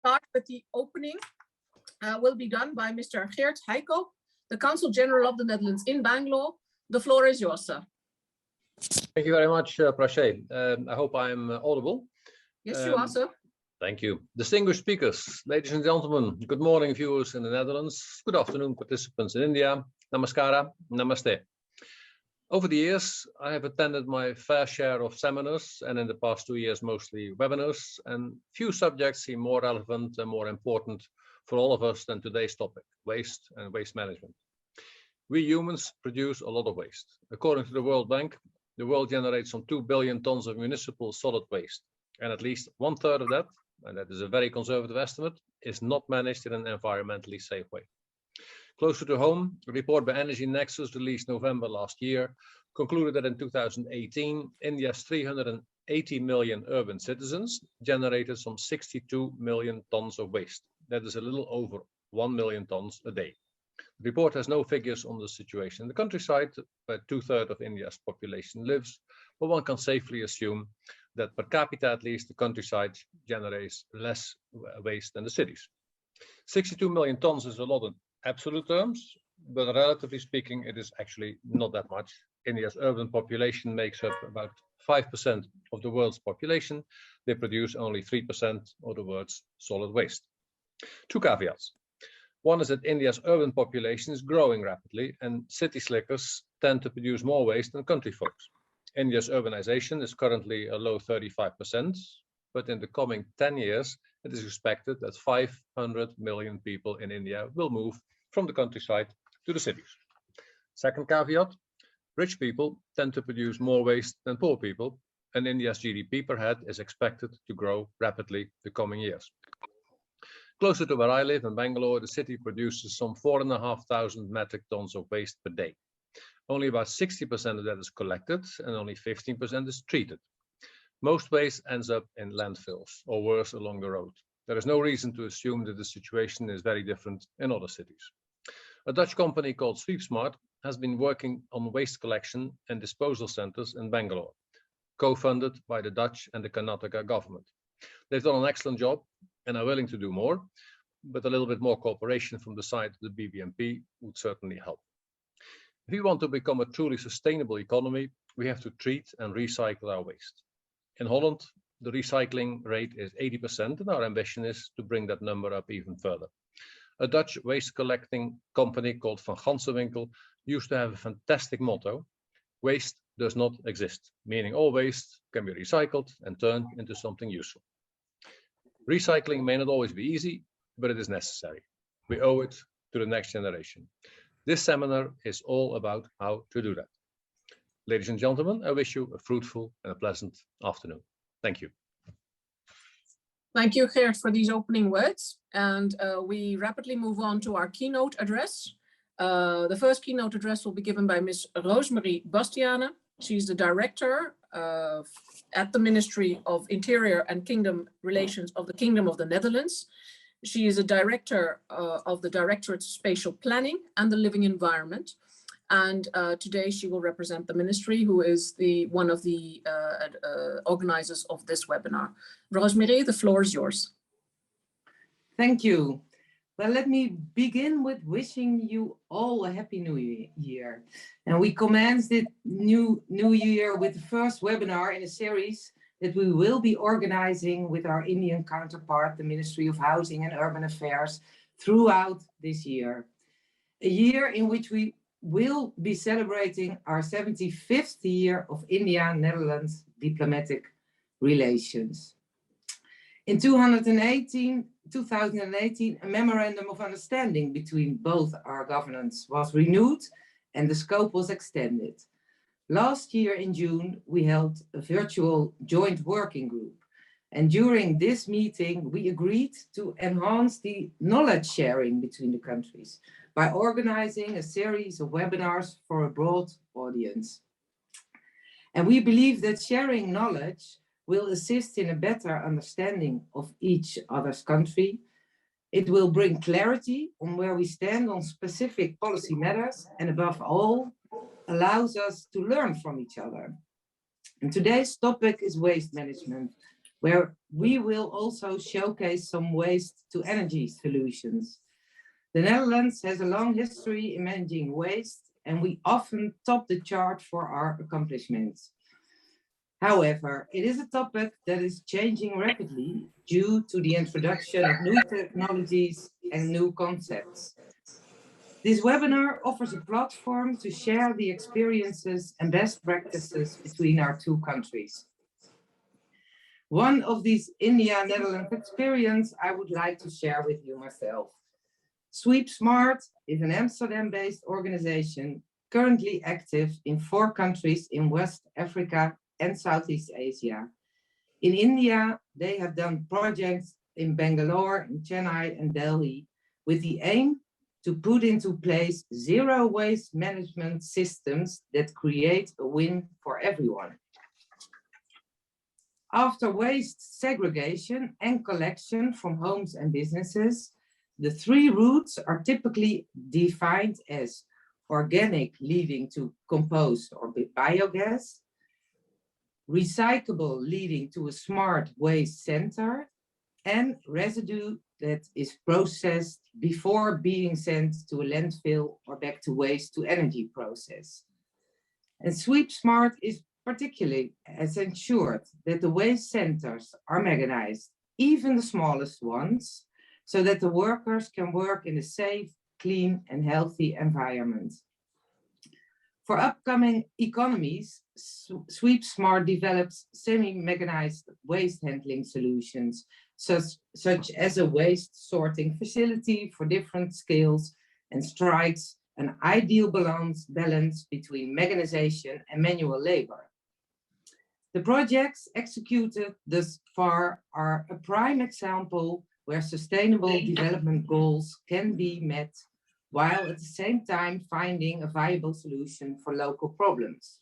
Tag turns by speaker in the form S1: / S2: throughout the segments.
S1: start with the opening will be done by Mr. Geert Heiko, the Consul General of the Netherlands in Bangalore. The floor is yours, sir.
S2: Thank you very much, Prache. I hope I'm audible.
S1: Yes, you are, sir.
S2: Thank you. Distinguished speakers, ladies and gentlemen, good morning, viewers in the Netherlands. Good afternoon, participants in India. Namaskara, namaste. Over the years, I have attended my fair share of seminars, and in the past 2 years, mostly webinars, and few subjects seem more relevant and more important for all of us than today's topic, waste and waste management. We humans produce a lot of waste. According to the World Bank, the world generates some 2 billion tons of municipal solid waste, and at least 1/3 of that, and that is a very conservative estimate, is not managed in an environmentally safe way. Closer to home, a report by Energy Nexus released November last year concluded that in 2018, India's 380 million urban citizens generated some 62 million tons of waste. That is a little over 1 million tons a day. The report has no figures on the situation in the countryside, where 2/3 of India's population lives, but one can safely assume that per capita, at least, the countryside generates less waste than the cities. 62 million tons is a lot in absolute terms, but relatively speaking, it is actually not that much. India's urban population makes up about 5% of the world's population. They produce only 3% of the world's solid waste. Two caveats. One is that India's urban population is growing rapidly, and city slickers tend to produce more waste than country folks. India's urbanization is currently a low 35%, but in the coming 10 years, it is expected that 500 million people in India will move from the countryside to the cities. Second caveat, rich people tend to produce more waste than poor people, and India's GDP per head is expected to grow rapidly the coming years. Closer to where I live in Bangalore, the city produces some 4,500 metric tons of waste per day. Only about 60% of that is collected and only 15% is treated. Most waste ends up in landfills or worse, along the road. There is no reason to assume that the situation is very different in other cities. A Dutch company called SweepSmart has been working on waste collection and disposal centers in Bangalore, co-funded by the Dutch and the Karnataka government. They've done an excellent job and are willing to do more, but a little bit more cooperation from the side of the BBMP would certainly help. If we want to become a truly sustainable economy, we have to treat and recycle our waste. In Holland, the recycling rate is 80%, and our ambition is to bring that number up even further. A Dutch waste collecting company called Van Gansenwinkel used to have a fantastic motto: waste does not exist, meaning all waste can be recycled and turned into something useful. Recycling may not always be easy, but it is necessary. We owe it to the next generation. This seminar is all about how to do that. Ladies and gentlemen, I wish you a fruitful and a pleasant afternoon. Thank you.
S1: Thank you, Geert, for these opening words. And we rapidly move on to our keynote address. The first keynote address will be given by Ms. Roosmarie Bastiane. She's the director at the Ministry of Interior and Kingdom Relations of the Kingdom of the Netherlands. She is a director of the Directorate of Spatial Planning and the Living Environment. And today she will represent the ministry, who is one of the organizers of this webinar. Roosmarie, the floor is yours.
S3: Thank you. Well, let me begin with wishing you all a happy new year. And we commence the new year with the first webinar in a series that we will be organizing with our Indian counterpart, the Ministry of Housing and Urban Affairs, throughout this year. A year in which we will be celebrating our 75th year of India-Netherlands diplomatic relations. In 2018, a memorandum of understanding between both our governments was renewed and the scope was extended. Last year in June, we held a virtual joint working group. And during this meeting, we agreed to enhance the knowledge sharing between the countries by organizing a series of webinars for a broad audience. And we believe that sharing knowledge will assist in a better understanding of each other's country. It will bring clarity on where we stand on specific policy matters, and above all, allows us to learn from each other. And today's topic is waste management, where we will also showcase some waste to energy solutions. The Netherlands has a long history in managing waste, and we often top the chart for our accomplishments. However, it is a topic that is changing rapidly due to the introduction of new technologies and new concepts. This webinar offers a platform to share the experiences and best practices between our two countries. One of these India-Netherlands experience I would like to share with you myself. Sweep Smart is an Amsterdam-based organization currently active in 4 countries in West Africa and Southeast Asia. In India, they have done projects in Bangalore, in Chennai and Delhi with the aim to put into place zero waste management systems that create a win for everyone. After waste segregation and collection from homes and businesses, the 3 routes are typically defined as organic, leading to compost or biogas, recyclable, leading to a smart waste center, and residue that is processed before being sent to a landfill or back to waste to energy process. And Sweep Smart is particularly has ensured that the waste centers are mechanized, even the smallest ones, so that the workers can work in a safe, clean, and healthy environment. For upcoming economies, Sweep Smart develops semi-mechanized waste handling solutions, such as a waste sorting facility for different scales, and strikes an ideal balance between mechanization and manual labor. The projects executed thus far are a prime example where sustainable development goals can be met while at the same time finding a viable solution for local problems.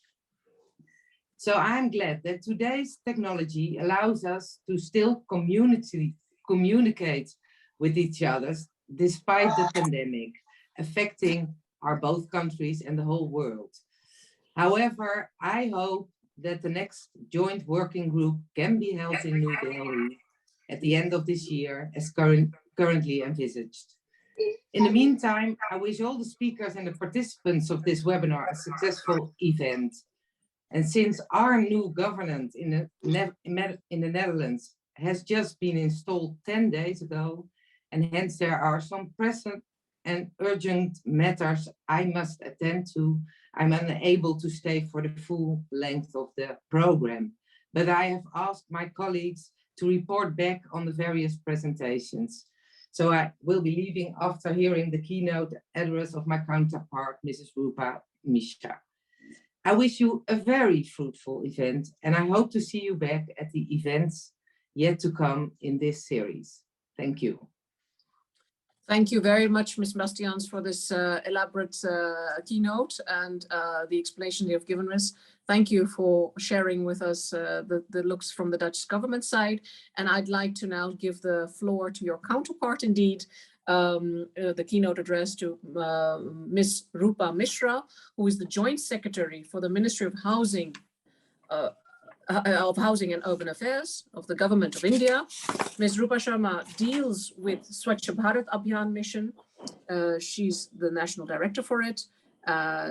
S3: So I'm glad that today's technology allows us to still communicate with each other despite the pandemic affecting our both countries and the whole world. However, I hope that the next joint working group can be held in New Delhi at the end of this year as currently envisaged. In the meantime, I wish all the speakers and the participants of this webinar a successful event. And since our new government in the Netherlands has just been installed 10 days ago, and hence there are some pressing and urgent matters I must attend to, I'm unable to stay for the full length of the program. But I have asked my colleagues to report back on the various presentations. So I will be leaving after hearing the keynote address of my counterpart, Mrs. Rupa Mishra. I wish you a very fruitful event, and I hope to see you back at the events yet to come in this series. Thank you.
S1: Thank you very much, Ms. Bastiaans, for this elaborate keynote and the explanation you have given us. Thank you for sharing with us the looks from the Dutch government side. And I'd like to now give the floor to your counterpart, indeed, the keynote address to Ms. Rupa Mishra, who is the Joint Secretary for the Ministry of Housing and Urban Affairs of the Government of India. Ms. Rupa Sharma deals with Swachh Bharat Abhiyan mission. She's the national director for it.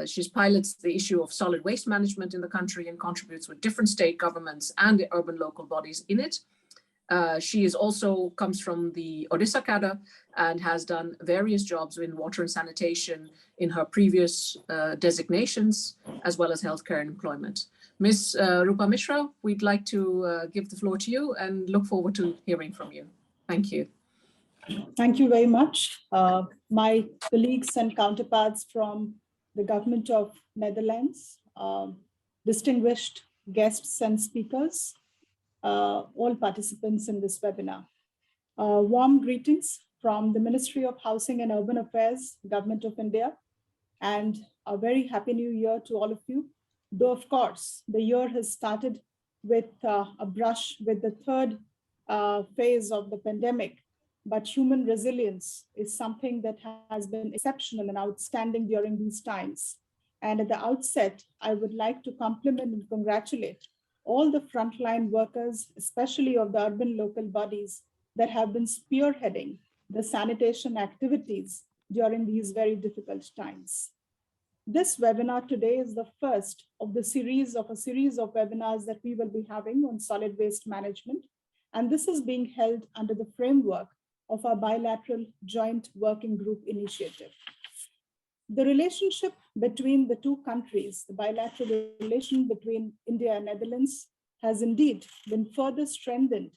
S1: She pilots the issue of solid waste management in the country and contributes with different state governments and the urban local bodies in it. She is also comes from the Odisha cadre and has done various jobs in water and sanitation in her previous designations, as well as healthcare and employment. Ms. Rupa Mishra, we'd like to give the floor to you and look forward to hearing from you. Thank you.
S4: Thank you very much. My colleagues and counterparts from the Government of Netherlands, distinguished guests and speakers, all participants in this webinar. Warm greetings from the Ministry of Housing and Urban Affairs, Government of India, and a very happy new year to all of you. Though, of course, the year has started with a brush with the third phase of the pandemic, but human resilience is something that has been exceptional and outstanding during these times. And at the outset, I would like to compliment and congratulate all the frontline workers, especially of the urban local bodies that have been spearheading the sanitation activities during these very difficult times. This webinar today is the first of a series of webinars that we will be having on solid waste management. And this is being held under the framework of our bilateral joint working group initiative. The relationship between the two countries, the bilateral relation between India and Netherlands, has indeed been further strengthened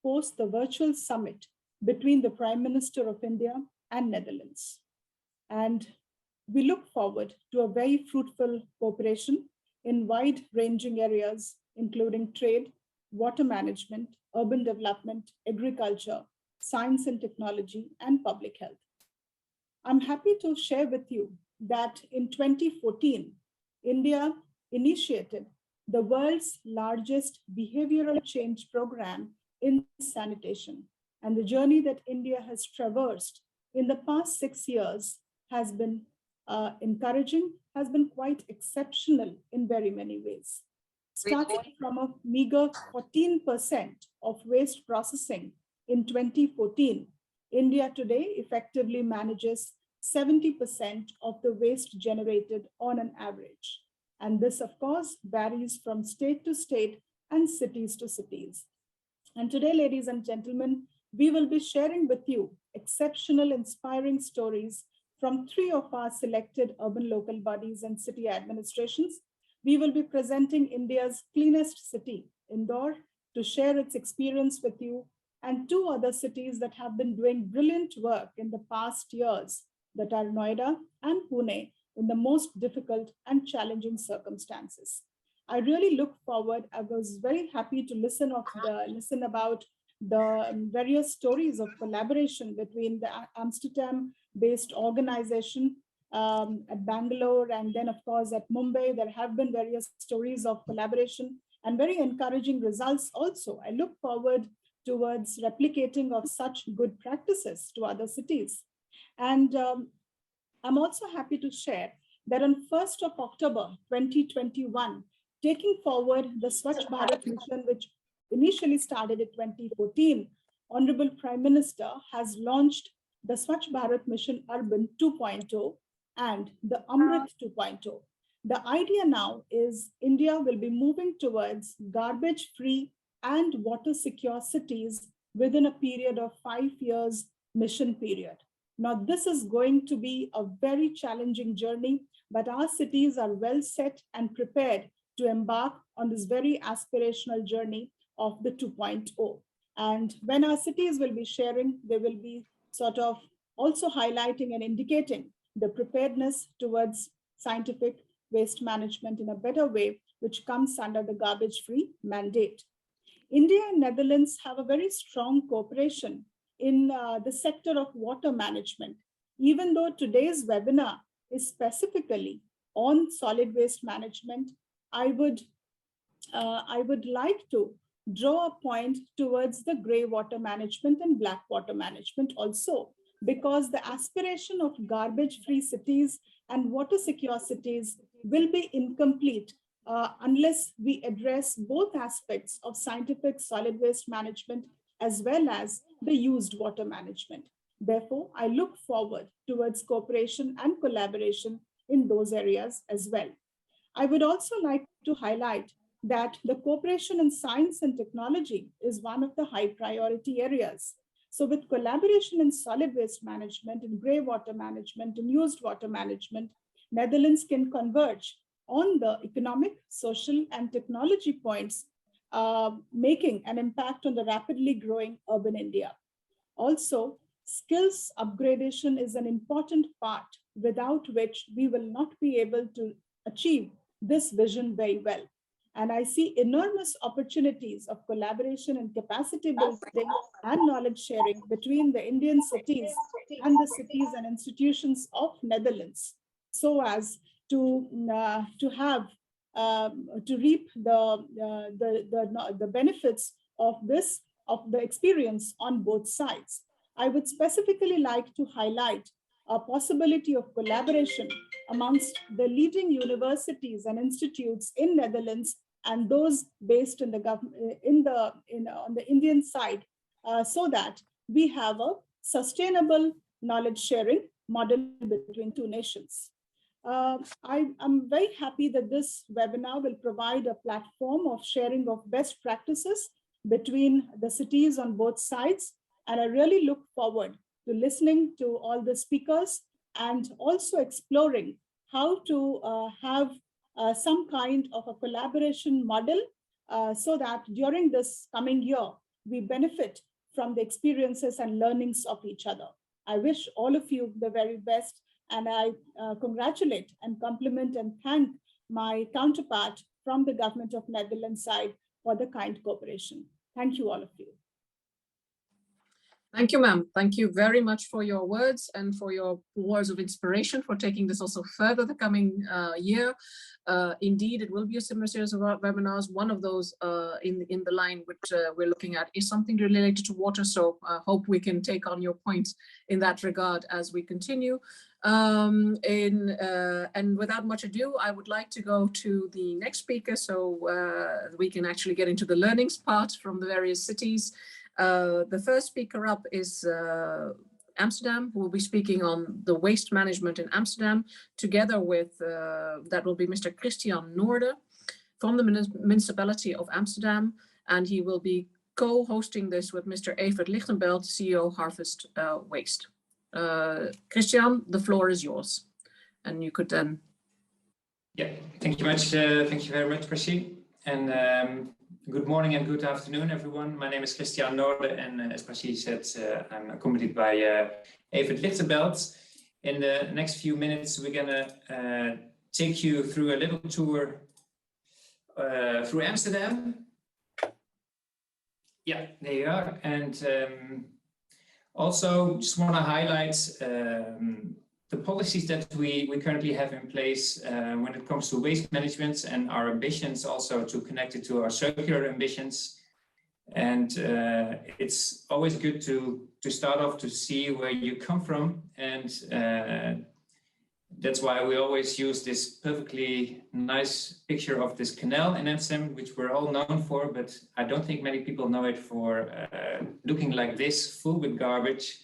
S4: post the virtual summit between the Prime Minister of India and Netherlands. And we look forward to a very fruitful cooperation in wide-ranging areas, including trade, water management, urban development, agriculture, science and technology, and public health. I'm happy to share with you that in 2014, India initiated the world's largest behavioral change program in sanitation. And the journey that India has traversed in the past 6 years has been encouraging, has been quite exceptional in very many ways. Starting from a meager 14% of waste processing in 2014, India today effectively manages 70% of the waste generated on an average. And this, of course, varies from state to state and cities to cities. And today, ladies and gentlemen, we will be sharing with you exceptional, inspiring stories from 3 of our selected urban local bodies and city administrations. We will be presenting India's cleanest city, Indore, to share its experience with you, and 2 other cities that have been doing brilliant work in the past years, that are Noida and Pune, in the most difficult and challenging circumstances. I really look forward. I was very happy to listen about the various stories of collaboration between the Amsterdam-based organization at Bangalore, and then, of course, at Mumbai. There have been various stories of collaboration and very encouraging results also. I look forward towards replicating of such good practices to other cities. And I'm also happy to share that on 1st of October 2021, taking forward the Swachh Bharat mission, which initially started in 2014, Honorable Prime Minister has launched the Swachh Bharat Mission Urban 2.0 and the Amrit 2.0. The idea now is India will be moving towards garbage-free and water-secure cities within a period of 5 years mission period. Now, this is going to be a very challenging journey, but our cities are well set and prepared to embark on this very aspirational journey of the 2.0. And when our cities will be sharing, they will be sort of also highlighting and indicating the preparedness towards scientific waste management in a better way, which comes under the garbage-free mandate. India and Netherlands have a very strong cooperation in the sector of water management. Even though today's webinar is specifically on solid waste management, I would like to draw a point towards the gray water management and black water management also, because the aspiration of garbage-free cities and water-secure cities will be incomplete unless we address both aspects of scientific solid waste management as well as the used water management. Therefore, I look forward towards cooperation and collaboration in those areas as well. I would also like to highlight that the cooperation in science and technology is one of the high priority areas. So with collaboration in solid waste management, in grey water management, in used water management, Netherlands can converge on the economic, social, and technology points, making an impact on the rapidly growing urban India. Also, skills upgradation is an important part without which we will not be able to achieve this vision very well. And I see enormous opportunities of collaboration and capacity building and knowledge sharing between the Indian cities and the cities and institutions of Netherlands, so as to reap the benefits of the experience on both sides. I would specifically like to highlight a possibility of collaboration amongst the leading universities and institutes in Netherlands and those based in the government on the Indian side, so that we have a sustainable knowledge sharing model between two nations. I'm very happy that this webinar will provide a platform of sharing of best practices between the cities on both sides. And I really look forward to listening to all the speakers and also exploring how to have some kind of a collaboration model so that during this coming year, we benefit from the experiences and learnings of each other. I wish all of you the very best, and I congratulate and compliment and thank my counterpart from the government of Netherlands side for the kind cooperation. Thank you, all of you.
S1: Thank you, ma'am. Thank you very much for your words and for your words of inspiration for taking this also further the coming year. Indeed, it will be a similar series of webinars. One of those in the line which we're looking at is something related to water. So I hope we can take on your points in that regard as we continue. And without much ado, I would like to go to the next speaker so we can actually get into the learnings part from the various cities. The first speaker up is Amsterdam, who will be speaking on the waste management in Amsterdam, together with, that will be Mr. Christian Noorde from the municipality of Amsterdam, and he will be co-hosting this with Mr. Evert Lichtenbelt, CEO Harvest Waste. Christian, the floor is yours, and you could then.
S5: Yeah, thank you much. Thank you very much, Percy. And good morning and good afternoon, everyone. My name is Christian Noorde, and as Percy said, I'm accompanied by Evert Lichtenbelt. In the next few minutes, we're gonna take you through a little tour through Amsterdam. Yeah, there you are. And also just want to highlight the policies that we currently have in place when it comes to waste management and our ambitions, also to connect it to our circular ambitions. And it's always good to start off to see where you come from. And that's why we always use this perfectly nice picture of this canal in Amsterdam, which we're all known for, but I don't think many people know it for looking like this, full with garbage.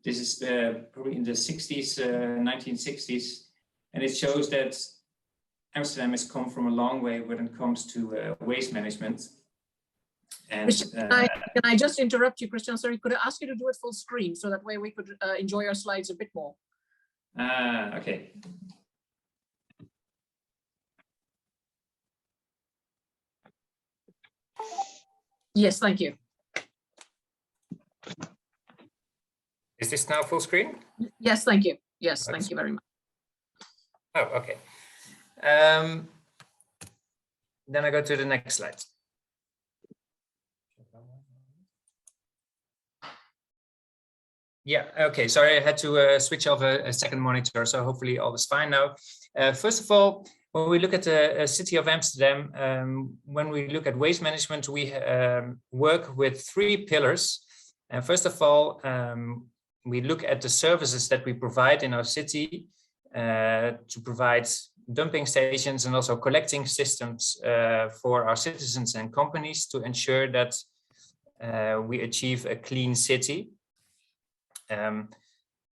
S5: This is probably in the 60s, 1960s, and it shows that Amsterdam has come from a long way when it comes to waste management. And
S1: can I just interrupt you, Christian? Sorry, could I ask you to do it full screen so that way we could enjoy our slides a bit more?
S5: Okay.
S1: Yes, thank you.
S5: Is this now full screen?
S1: Yes, thank you. Yes, thank you very much.
S5: Oh, okay. Then I go to the next slide. Yeah, okay, sorry, I had to switch off a second monitor, so hopefully all is fine now. First of all, when we look at the city of Amsterdam, when we look at waste management, we work with 3 pillars. And first of all, we look at the services that we provide in our city to provide dumping stations and also collecting systems for our citizens and companies to ensure that we achieve a clean city.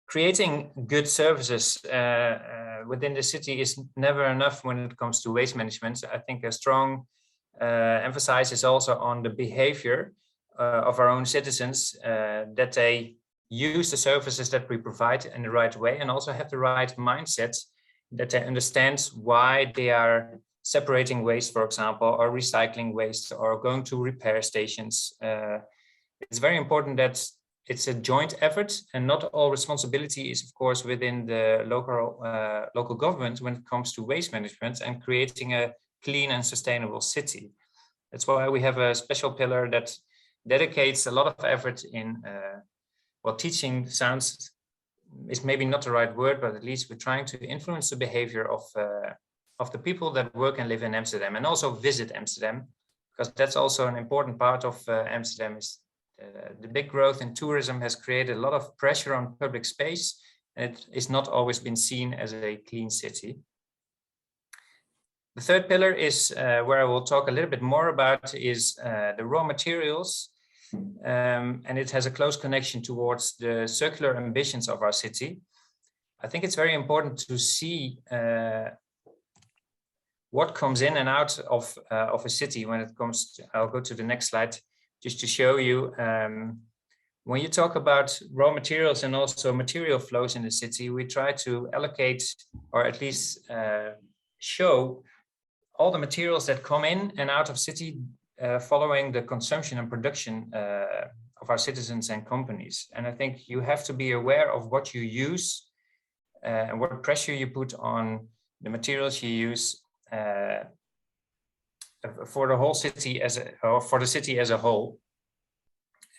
S5: Creating good services within the city is never enough when it comes to waste management. I think a strong emphasis is also on the behavior of our own citizens, that they use the services that we provide in the right way and also have the right mindset, that they understand why they are separating waste, for example, or recycling waste or going to repair stations. It's very important that it's a joint effort, and not all responsibility is, of course, within the local government when it comes to waste management and creating a clean and sustainable city. That's why we have a special pillar that dedicates a lot of effort in, well, teaching sounds is maybe not the right word, but at least we're trying to influence the behavior of the people that work and live in Amsterdam and also visit Amsterdam, because that's also an important part of Amsterdam. Is the big growth in tourism has created a lot of pressure on public space, and it is not always been seen as a clean city. The third pillar is where I will talk a little bit more about is the raw materials. And it has a close connection towards the circular ambitions of our city. I think it's very important to see what comes in and out of a city when it comes to, I'll go to the next slide just to show you. When you talk about raw materials and also material flows in the city, we try to allocate or at least show all the materials that come in and out of city following the consumption and production of our citizens and companies. And I think you have to be aware of what you use and what pressure you put on the materials you use for the whole city or for the city as a whole.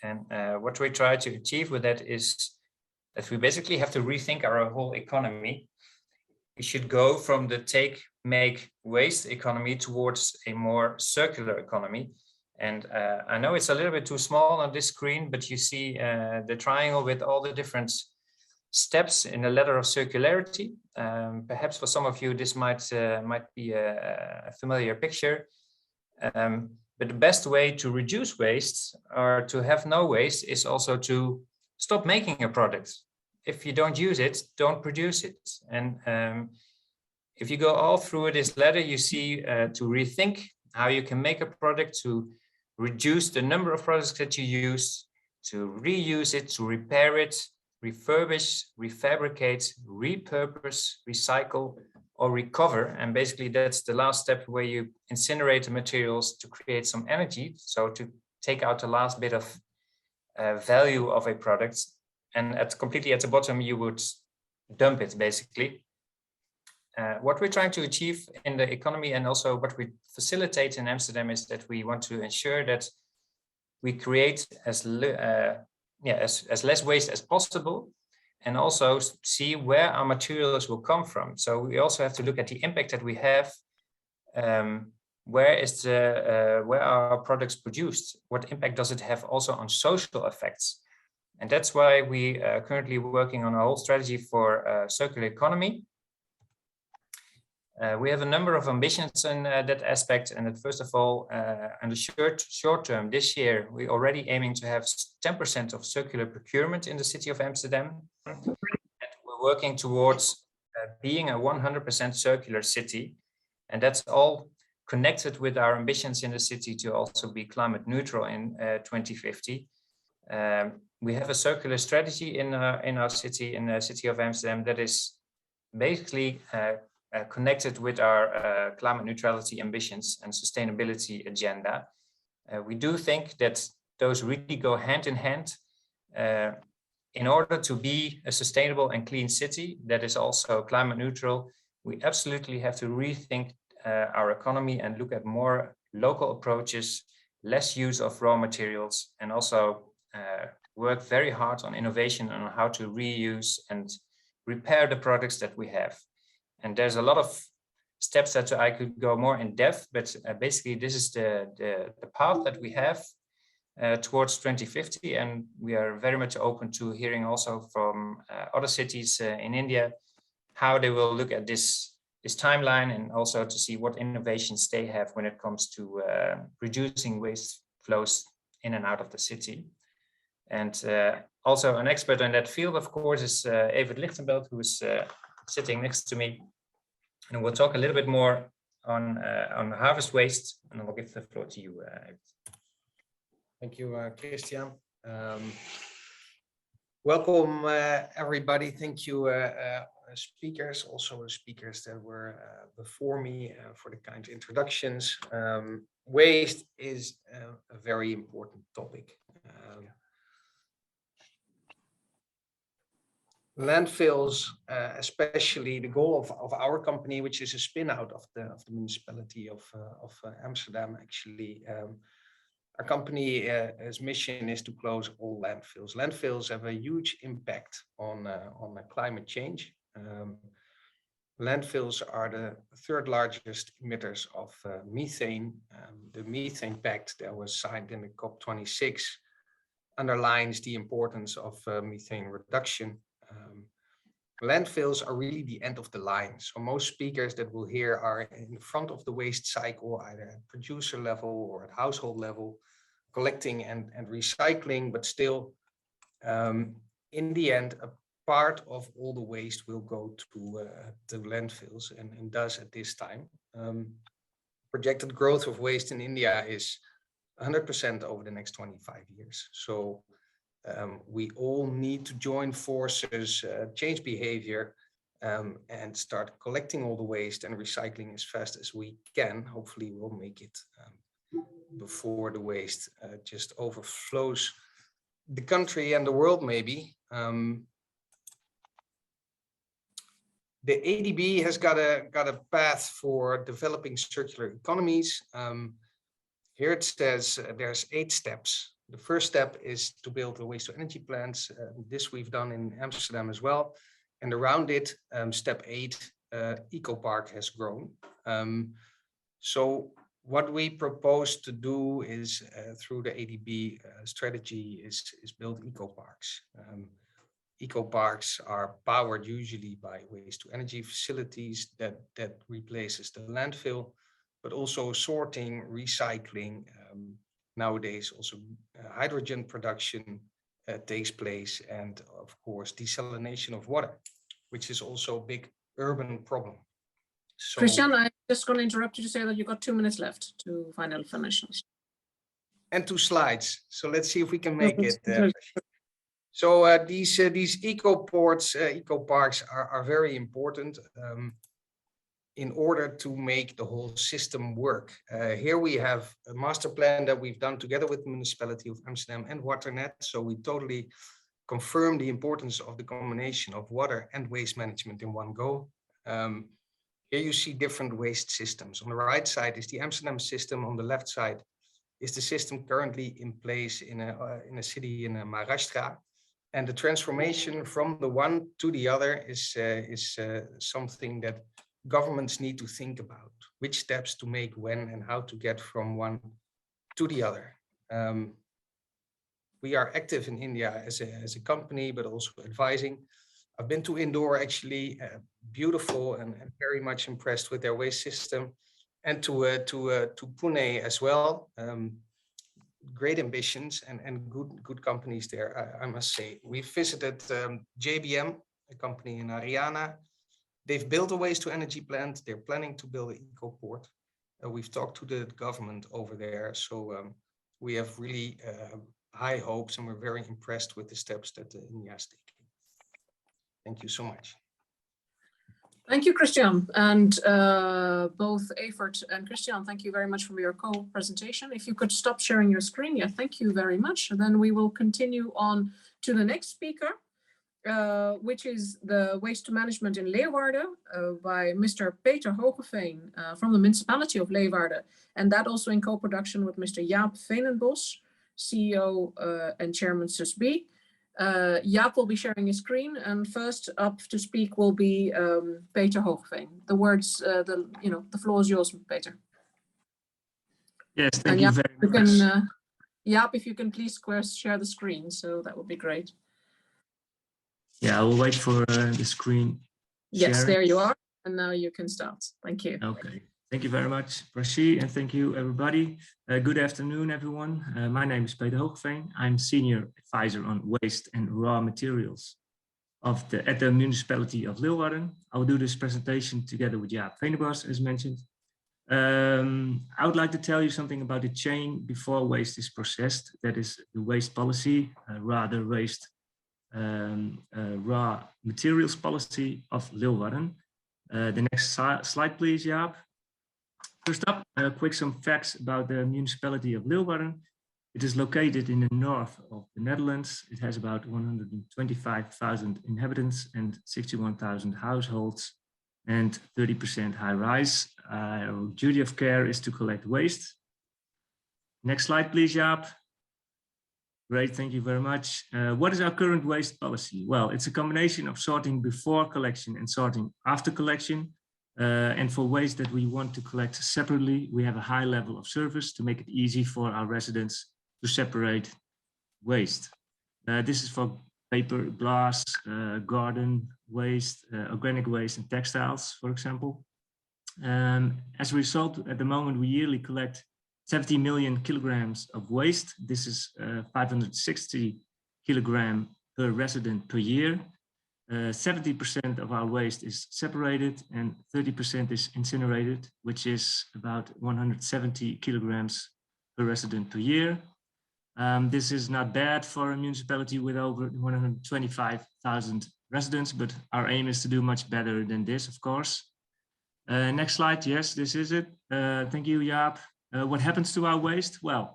S5: And what we try to achieve with that is that we basically have to rethink our whole economy. We should go from the take, make, waste economy towards a more circular economy. And I know it's a little bit too small on this screen, but you see the triangle with all the different steps in the ladder of circularity. Perhaps for some of you, this might be a familiar picture. But the best way to reduce waste or to have no waste is also to stop making a product. If you don't use it, don't produce it. And if you go all through this ladder, you see to rethink how you can make a product, to reduce the number of products that you use, to reuse it, to repair it, refurbish, refabricate, repurpose, recycle, or recover. And basically that's the last step where you incinerate the materials to create some energy. So to take out the last bit of value of a product. And completely at the bottom, you would dump it basically. What we're trying to achieve in the economy and also what we facilitate in Amsterdam is that we want to ensure that we create as less waste as possible, and also see where our materials will come from. So we also have to look at the impact that we have. Where are our products produced? What impact does it have also on social effects? And that's why we are currently working on a whole strategy for circular economy. We have a number of ambitions in that aspect, and that first of all, in the short term, this year, we're already aiming to have 10% of circular procurement in the city of Amsterdam. And we're working towards being a 100% circular city, and that's all connected with our ambitions in the city to also be climate neutral in 2050. We have a circular strategy in our city, in the city of Amsterdam, that is basically connected with our climate neutrality ambitions and sustainability agenda. We do think that those really go hand in hand. In order to be a sustainable and clean city that is also climate neutral, we absolutely have to rethink our economy and look at more local approaches, less use of raw materials, and also work very hard on innovation on how to reuse and repair the products that we have. And there's a lot of steps that I could go more in depth, but basically this is the path that we have towards 2050. And we are very much open to hearing also from other cities in India, how they will look at this timeline, and also to see what innovations they have when it comes to reducing waste flows in and out of the city. And also an expert in that field, of course, is Evert Lichtenbelt, who is sitting next to me. And we'll talk a little bit more on harvest waste, and I will give the floor to you, Evert.
S6: Thank you, Christian. Welcome, everybody. Thank you, speakers, also the speakers that were before me for the kind introductions. Waste is a very important topic. Landfills, especially the goal of our company, which is a spin out of the municipality of Amsterdam, actually. Our company's mission is to close all landfills. Landfills have a huge impact on climate change. Landfills are the third largest emitters of methane. The methane pact that was signed in the COP26 underlines the importance of methane reduction. landfills are really the end of the line. So most speakers that we'll hear are in front of the waste cycle, either at producer level or at household level, collecting and recycling, but still, in the end, a part of all the waste will go to landfills and does at this time. Projected growth of waste in India is 100% over the next 25 years. So we all need to join forces, change behavior, and start collecting all the waste and recycling as fast as we can. Hopefully we'll make it before the waste just overflows the country and the world, maybe. The ADB has got a path for developing circular economies. Here it says there's 8 steps. The first step is to build the waste to energy plants. This we've done in Amsterdam as well. And around it, step 8, Eco Park has grown. So what we propose to do is through the ADB strategy is build eco parks. Eco parks are powered usually by waste to energy facilities that replaces the landfill, but also sorting, recycling. Nowadays also hydrogen production takes place, and of course desalination of water, which is also a big urban problem. So,
S1: Christian, I'm just going to interrupt you to say that you've got 2 minutes left to final information.
S6: And 2 slides. So let's see if we can make it. So these eco ports, eco parks are very important in order to make the whole system work. Here we have a master plan that we've done together with the municipality of Amsterdam and Waternet. So we totally confirm the importance of the combination of water and waste management in one go. Here you see different waste systems. On the right side is the Amsterdam system. On the left side is the system currently in place in a city in Maharashtra. And the transformation from the one to the other is something that governments need to think about, which steps to make when and how to get from one to the other. We are active in India as a company, but also advising. I've been to Indore, actually, beautiful and very much impressed with their waste system, and to Pune as well. Great ambitions and good companies there, I must say. We visited JBM, a company in Haryana. They've built a waste to energy plant. They're planning to build an eco port. We've talked to the government over there, so we have really high hopes, and we're very impressed with the steps that India is taking. Thank you so much.
S1: Thank you, Christian. And both Evert and Christian, thank you very much for your co-presentation. If you could stop sharing your screen, yeah, thank you very much. And then we will continue on to the next speaker, which is the waste management in Leeuwarden by Mr. Peter Hogeveen from the municipality of Leeuwarden. And that also in co-production with Mr. Jaap Veenenbos, CEO and Chairman SUSB. Jaap will be sharing his screen, and first up to speak will be Peter Hogeveen. The words, the floor is yours, Peter.
S7: Yes, thank you very much.
S1: Jaap, if you can please share the screen, so that would be great.
S7: Yeah, I will wait for the screen.
S1: Yes,
S7: sharing.
S1: there you are, and now you can start. Thank you.
S7: Okay. Thank you very much, Prachi, and thank you, everybody. Good afternoon, everyone. My name is Peter Hogeveen. I'm Senior Advisor on Waste and Raw Materials at the Municipality of Leeuwarden. I will do this presentation together with Jaap Veenenbos, as mentioned. I would like to tell you something about the chain before waste is processed. That is the waste policy, rather waste raw materials policy of Leeuwarden. The next slide, please, Jaap. First up, some facts about the municipality of Leeuwarden. It is located in the north of the Netherlands. It has about 125,000 inhabitants and 61,000 households and 30% high rise. Our duty of care is to collect waste. Next slide, please, Jaap. Great, thank you very much. What is our current waste policy? Well, it's a combination of sorting before collection and sorting after collection. And for waste that we want to collect separately, we have a high level of service to make it easy for our residents to separate waste. This is for paper, glass, garden waste, organic waste, and textiles, for example. As a result, at the moment, we yearly collect 70 million kilograms of waste. This is 560 kilograms per resident per year. 70% of our waste is separated and 30% is incinerated, which is about 170 kilograms per resident per year. This is not bad for a municipality with over 125,000 residents, but our aim is to do much better than this, of course. Next slide. Yes, this is it. Thank you, Jaap. What happens to our waste? Well,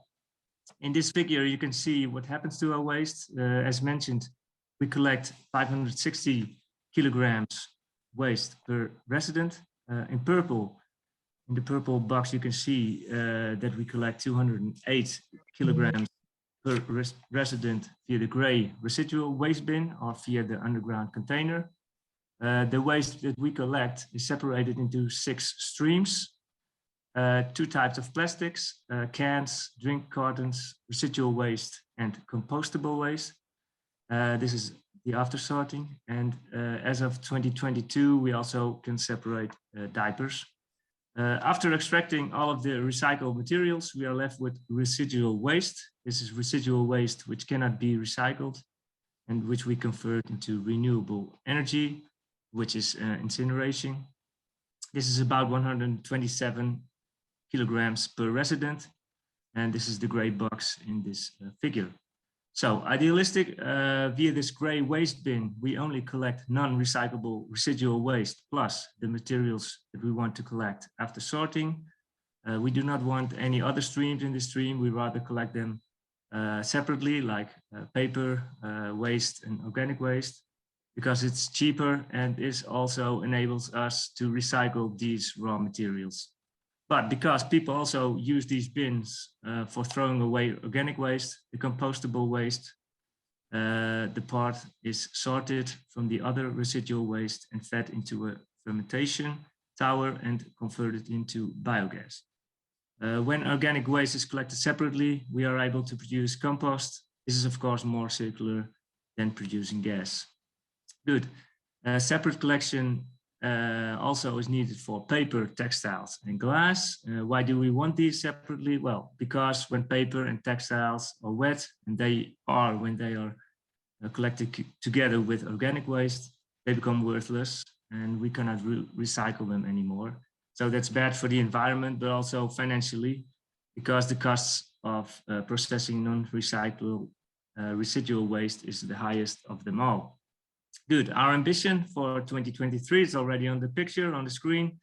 S7: in this figure, you can see what happens to our waste. As mentioned, we collect 560 kilograms waste per resident. In the purple box, you can see that we collect 208 kilograms per resident via the gray residual waste bin or via the underground container. The waste that we collect is separated into 6 streams. 2 types of plastics, cans, drink cartons, residual waste, and compostable waste. This is the after sorting. And as of 2022, we also can separate diapers. After extracting all of the recycled materials, we are left with residual waste. This is residual waste which cannot be recycled and which we convert into renewable energy, which is incineration. This is about 127 kilograms per resident, and this is the gray box in this figure. So idealistic, via this gray waste bin, we only collect non-recyclable residual waste plus the materials that we want to collect after sorting. We do not want any other streams in the stream. We rather collect them separately, like paper, waste, and organic waste, because it's cheaper and this also enables us to recycle these raw materials. But because people also use these bins for throwing away organic waste, the compostable waste, the part is sorted from the other residual waste and fed into a fermentation tower and converted into biogas. When organic waste is collected separately, we are able to produce compost. This is of course more circular than producing gas. Good. Separate collection also is needed for paper, textiles, and glass. Why do we want these separately? Well, because when paper and textiles are wet, and they are when they are collected together with organic waste, they become worthless and we cannot recycle them anymore. So that's bad for the environment, but also financially, because the costs of processing non-recyclable residual waste is the highest of them all. Good. Our ambition for 2023 is already on the picture on the screen,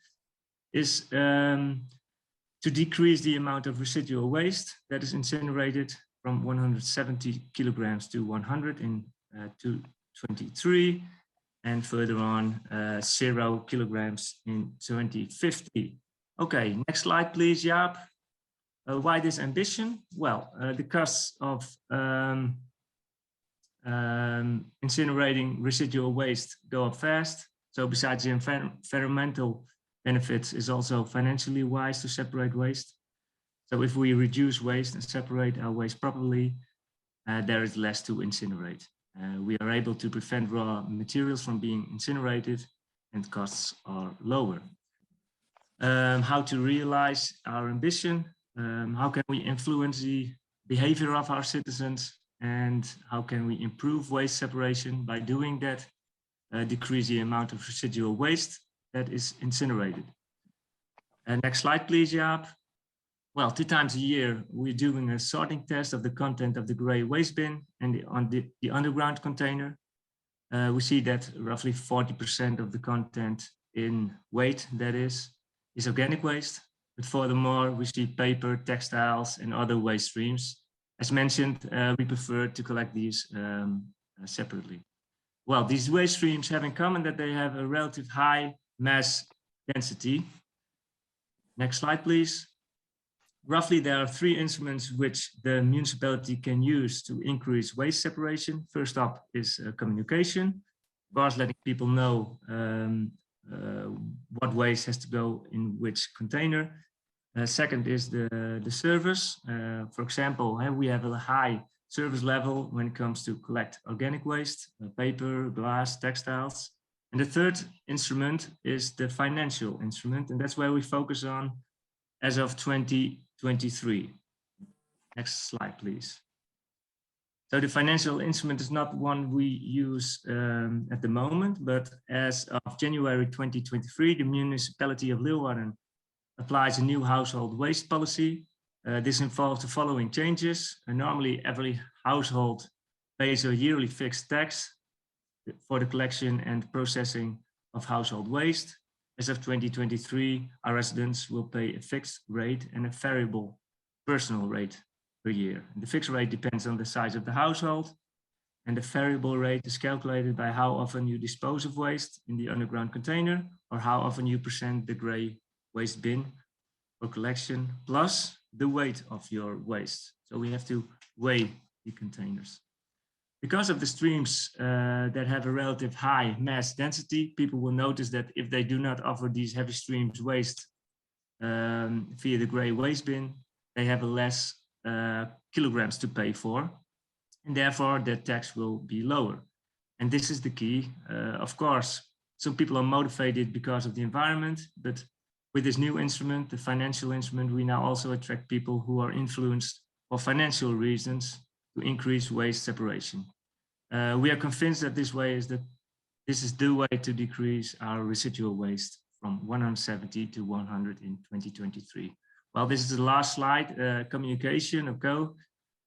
S7: is to decrease the amount of residual waste that is incinerated from 170 kilograms to 100 in 2023, and further on 0 kilograms in 2050. Okay, next slide, please, Jaap. Why this ambition? Well, the costs of incinerating residual waste go up fast. So besides the environmental benefits, is also financially wise to separate waste. So if we reduce waste and separate our waste properly, there is less to incinerate. We are able to prevent raw materials from being incinerated and costs are lower. How to realize our ambition? How can we influence the behavior of our citizens? And how can we improve waste separation? By doing that, decrease the amount of residual waste that is incinerated. Next slide, please, Jaap. Well, 2 times a year, we're doing a sorting test of the content of the gray waste bin and the underground container. We see that roughly 40% of the content in weight, that is organic waste. But furthermore, we see paper, textiles, and other waste streams. As mentioned, we prefer to collect these separately. Well, these waste streams have in common that they have a relative high mass density. Next slide, please. Roughly, there are 3 instruments which the municipality can use to increase waste separation. First up is communication, of course, letting people know what waste has to go in which container. Second is the service. For example, we have a high service level when it comes to collect organic waste, paper, glass, textiles. And the third instrument is the financial instrument, and that's where we focus on as of 2023. Next slide, please. So the financial instrument is not one we use at the moment, but as of January 2023, the municipality of Leeuwarden applies a new household waste policy. This involves the following changes. Normally, every household pays a yearly fixed tax for the collection and processing of household waste. As of 2023, our residents will pay a fixed rate and a variable personal rate per year. And the fixed rate depends on the size of the household, and the variable rate is calculated by how often you dispose of waste in the underground container or how often you present the gray waste bin for collection, plus the weight of your waste. So we have to weigh the containers. Because of the streams that have a relative high mass density, people will notice that if they do not offer these heavy streams waste via the gray waste bin, they have a less kilograms to pay for, and therefore the tax will be lower. And this is the key. Of course, some people are motivated because of the environment, but with this new instrument, the financial instrument, we now also attract people who are influenced for financial reasons to increase waste separation. We are convinced that this is the way to decrease our residual waste from 170 to 100 in 2023. Well, this is the last slide, communication of Go.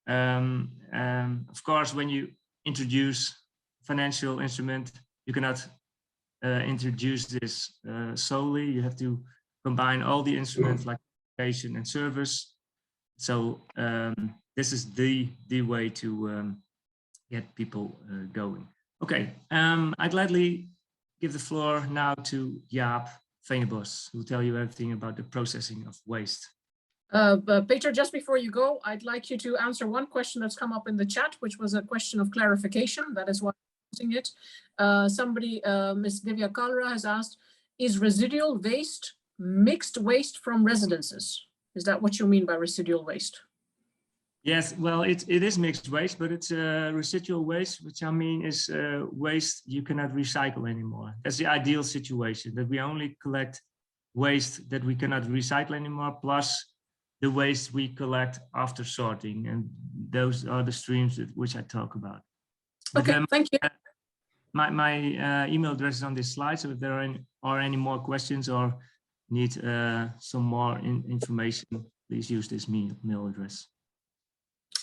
S7: Of course, when you introduce financial instrument, you cannot introduce this solely. You have to combine all the instruments like communication and service. So this is the way to get people going. Okay, I'd gladly give the floor now to Jaap Venebos, who will tell you everything about the processing of waste.
S1: But Peter, just before you go, I'd like you to answer one question that's come up in the chat, which was a question of clarification. That is why I'm using it. Somebody, Ms. Divya Kalra, has asked, is residual waste mixed waste from residences? Is that what you mean by residual waste?
S7: Yes, well, it is mixed waste, but it's residual waste, which I mean is waste you cannot recycle anymore. That's the ideal situation, that we only collect waste that we cannot recycle anymore, plus the waste we collect after sorting, and those are the streams which I talk about.
S1: Okay, thank you.
S7: My email address is on this slide, so if there are any more questions or need some more information, please use this mail address.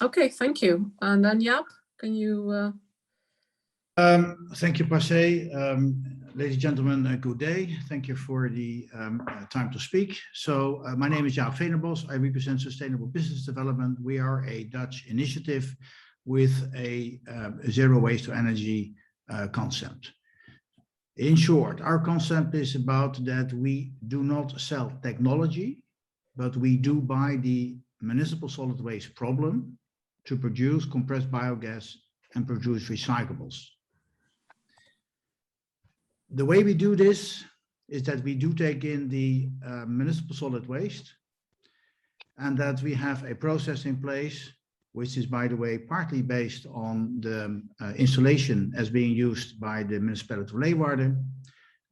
S1: Okay, thank you. And then Jaap, can you?
S8: Thank you, Passé. Ladies and gentlemen, good day. Thank you for the time to speak. So my name is Jaap Venebos. I represent Sustainable Business Development. We are a Dutch initiative with a zero waste to energy concept. In short, our concept is about that we do not sell technology, but we do buy the municipal solid waste problem to produce compressed biogas and produce recyclables. The way we do this is that we do take in the municipal solid waste, and that we have a process in place, which is, by the way, partly based on the installation as being used by the municipality of Leeuwarden,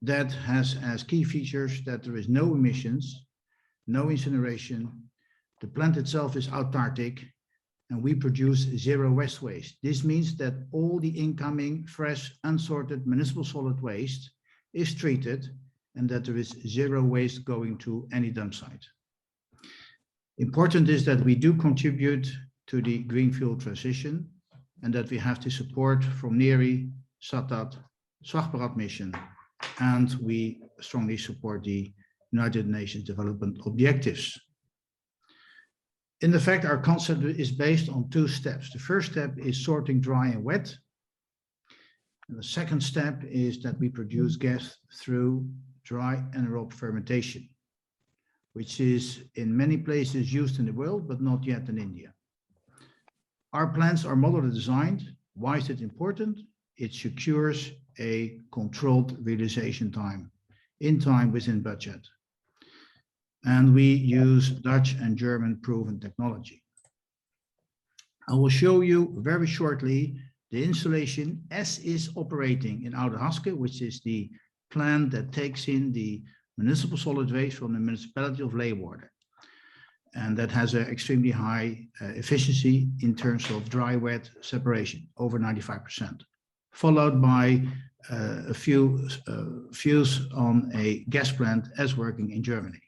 S8: that has as key features that there is no emissions, no incineration, the plant itself is autarkic, and we produce zero waste. This means that all the incoming fresh unsorted municipal solid waste is treated and that there is zero waste going to any dump site. Important is that we do contribute to the green fuel transition and that we have the support from NERI, SATAT, Zwachtbrad mission, and we strongly support the United Nations Development Objectives. In fact, our concept is based on two steps. The first step is sorting dry and wet. And the second step is that we produce gas through dry anaerobic fermentation, which is in many places used in the world, but not yet in India. Our plants are modular designed. Why is it important? It secures a controlled realization time, in time within budget. And we use Dutch and German proven technology. I will show you very shortly the installation as is operating in Oude Haske, which is the plant that takes in the municipal solid waste from the municipality of Leeuwarden. And that has an extremely high efficiency in terms of dry wet separation, over 95%, followed by a few views on a gas plant as working in Germany.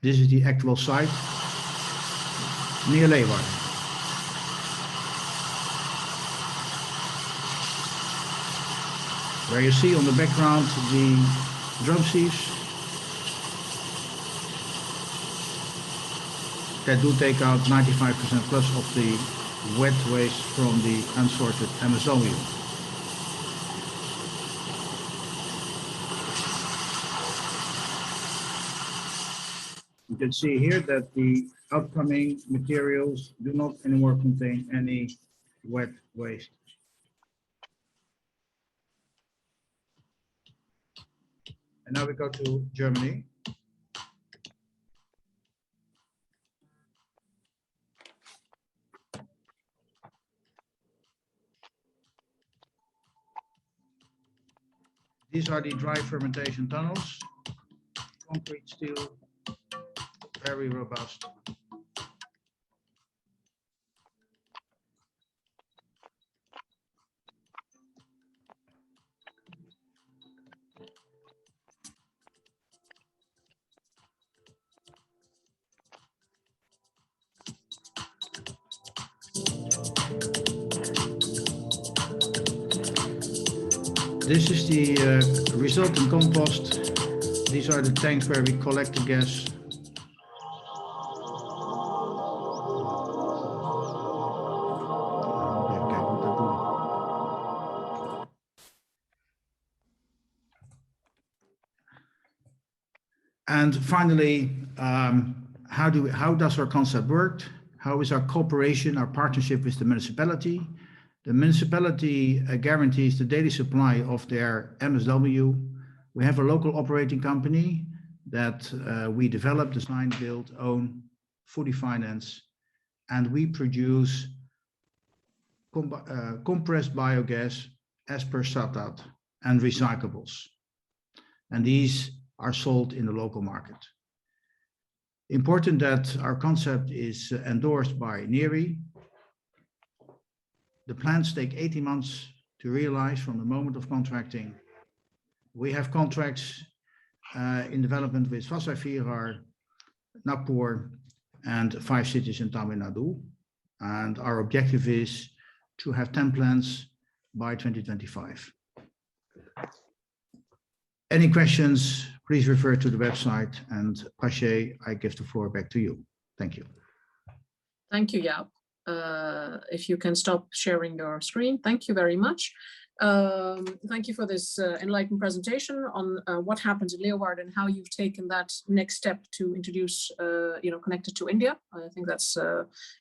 S8: This is the actual site near Leeuwarden. Where you see on the background the drum sieves that do take out 95% plus of the wet waste from the unsorted MSW. You can see here that the upcoming materials do not anymore contain any wet waste. And now we go to Germany. These are the dry fermentation tunnels, concrete, steel, very robust. This is the resultant compost. These are the tanks where we collect the gas. And finally, how does our concept work? How is our cooperation, our partnership with the municipality? The municipality guarantees the daily supply of their MSW. We have a local operating company that we develop, design, build, own, fully finance, and we produce compressed biogas as per SATAT and recyclables. And these are sold in the local market. Important that our concept is endorsed by NERI. The plants take 18 months to realize from the moment of contracting. We have contracts in development with Vasai Virar, Nagpur, and 5 cities in Tamil Nadu. And our objective is to have 10 plants by 2025. Any questions, please refer to the website. And Pache, I give the floor back to you. Thank you.
S1: Thank you, Jaap. If you can stop sharing your screen, thank you very much. Thank you for this enlightened presentation on what happens in Leeuwarden and how you've taken that next step to introduce, connected to India. I think that's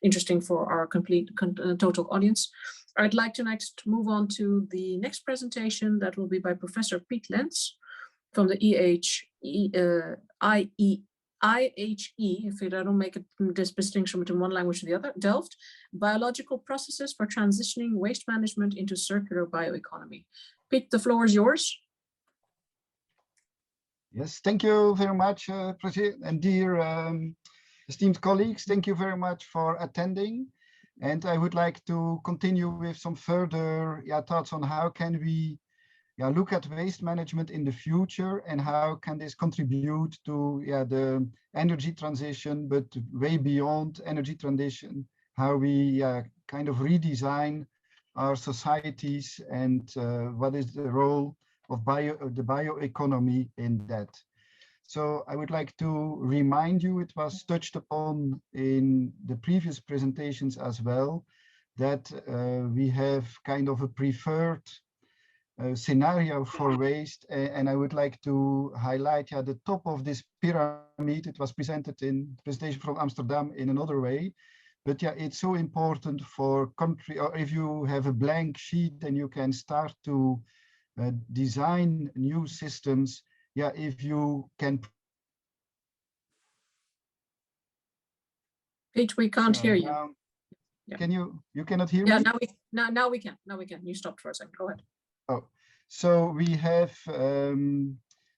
S1: interesting for our total audience. I'd like to next move on to the next presentation that will be by Professor Piet Lens from the IHE, if I don't make this distinction between one language and the other, Delft, biological processes for transitioning waste management into circular bioeconomy. Piet, the floor is yours.
S9: Yes, thank you very much, President, and dear esteemed colleagues, thank you very much for attending. And I would like to continue with some further thoughts on how can we look at waste management in the future and how can this contribute to the energy transition, but way beyond energy transition, how we kind of redesign our societies and what is the role of the bioeconomy in that. So I would like to remind you, it was touched upon in the previous presentations as well, that we have kind of a preferred scenario for waste, and I would like to highlight the top of this pyramid. It was presented in presentation from Amsterdam in another way, But yeah, it's so important for country, or if you have a blank sheet and you can start to design new systems. Yeah, if you can.
S1: Pete, we can't hear you. Yeah.
S9: Can you cannot hear
S1: Yeah,
S9: me?
S1: now we can. Now we can. You stopped for a second. Go ahead.
S9: Oh, so we have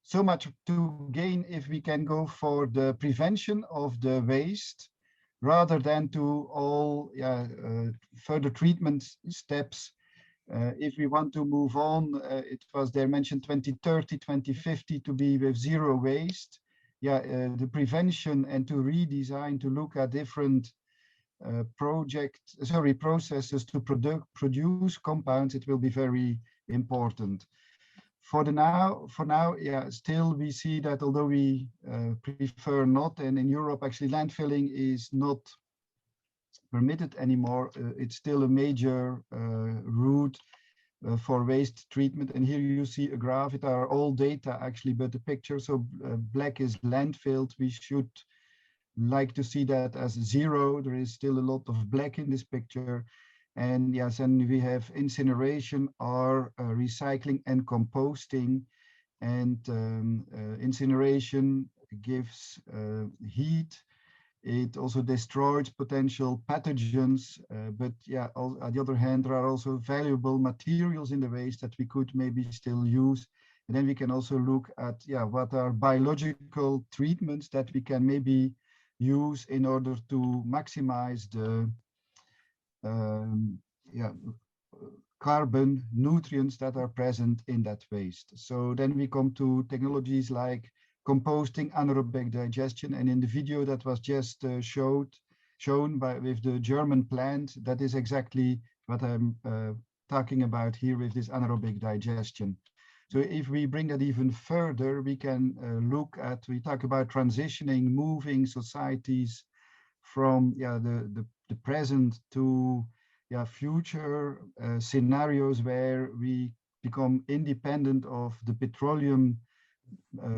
S9: so much to gain if we can go for the prevention of the waste rather than to all further treatment steps. If we want to move on, it was there mentioned 2030, 2050 to be with zero waste. Yeah, the prevention and to redesign, to look at different processes to produce compounds, it will be very important. For now, yeah, still we see that although we prefer not, and in Europe actually landfilling is not permitted anymore, it's still a major route for waste treatment. And here you see a graph. It are all data actually, but the picture, so black is landfilled. We should like to see that as zero. There is still a lot of black in this picture. And yes, and we have incineration or recycling and composting. And incineration gives heat. It also destroys potential pathogens. But yeah, on the other hand, there are also valuable materials in the waste that we could maybe still use. And then we can also look at, yeah, what are biological treatments that we can maybe use in order to maximize the carbon nutrients that are present in that waste. So then we come to technologies like composting, anaerobic digestion, and in the video that was just shown with the German plant, that is exactly what I'm talking about here with this anaerobic digestion. So if we bring that even further, we can we talk about transitioning, moving societies from the present to future scenarios where we become independent of the petroleum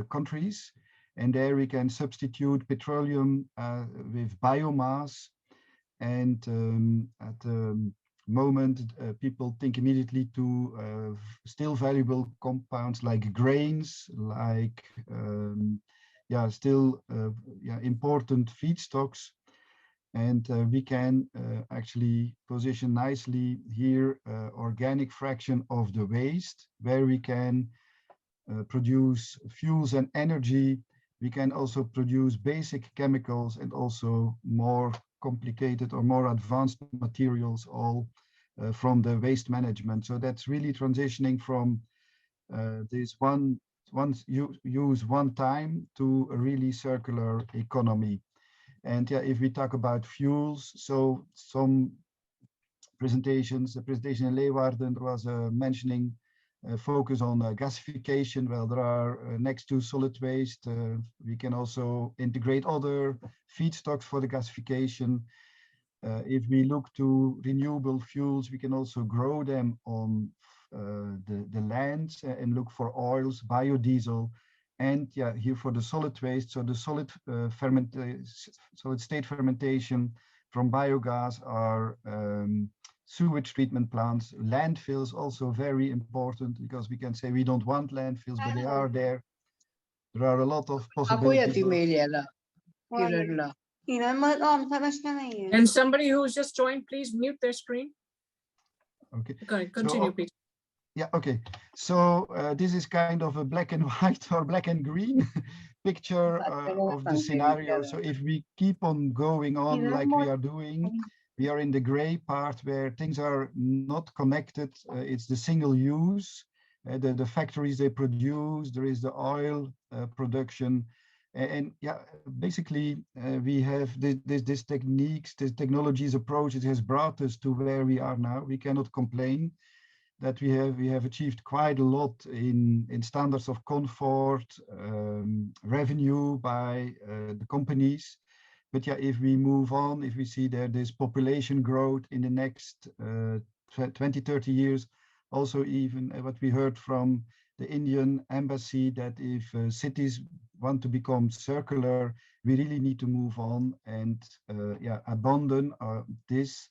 S9: countries. And there we can substitute petroleum with biomass. And at the moment, people think immediately to still valuable compounds like grains, like important feedstocks. And we can actually position nicely here organic fraction of the waste, where we can produce fuels and energy. We can also produce basic chemicals and also more complicated or more advanced materials, all from the waste management. So that's really transitioning from this use one time to a really circular economy. And yeah, if we talk about fuels, so some presentations, the presentation in Leeuwarden was mentioning focus on gasification. Well, there are next to solid waste, we can also integrate other feedstocks for the gasification. If we look to renewable fuels, we can also grow them on the lands and look for oils, biodiesel. And yeah, here for the solid waste, so the solid state fermentation from biogas are sewage treatment plants. Landfills also very important, because we can say we don't want landfills, but they are there. There are a lot of possibilities.
S1: And somebody who's just joined, please mute their screen.
S9: Okay,
S1: continue,
S9: so,
S1: Peter.
S9: Yeah, okay. So this is kind of a black and white or black and green picture of the scenario. So if we keep on going on like we are doing, we are in the gray part where things are not connected. It's the single use, the factories they produce, there is the oil production. And yeah, basically we have this techniques, this technologies approach. It has brought us to where we are now. We cannot complain that we have achieved quite a lot in standards of comfort, revenue by the companies. But yeah, if we move on, if we see that there's population growth in the next 20, 30 years, also even what we heard from the Indian embassy, that if cities want to become circular, we really need to move on and abandon this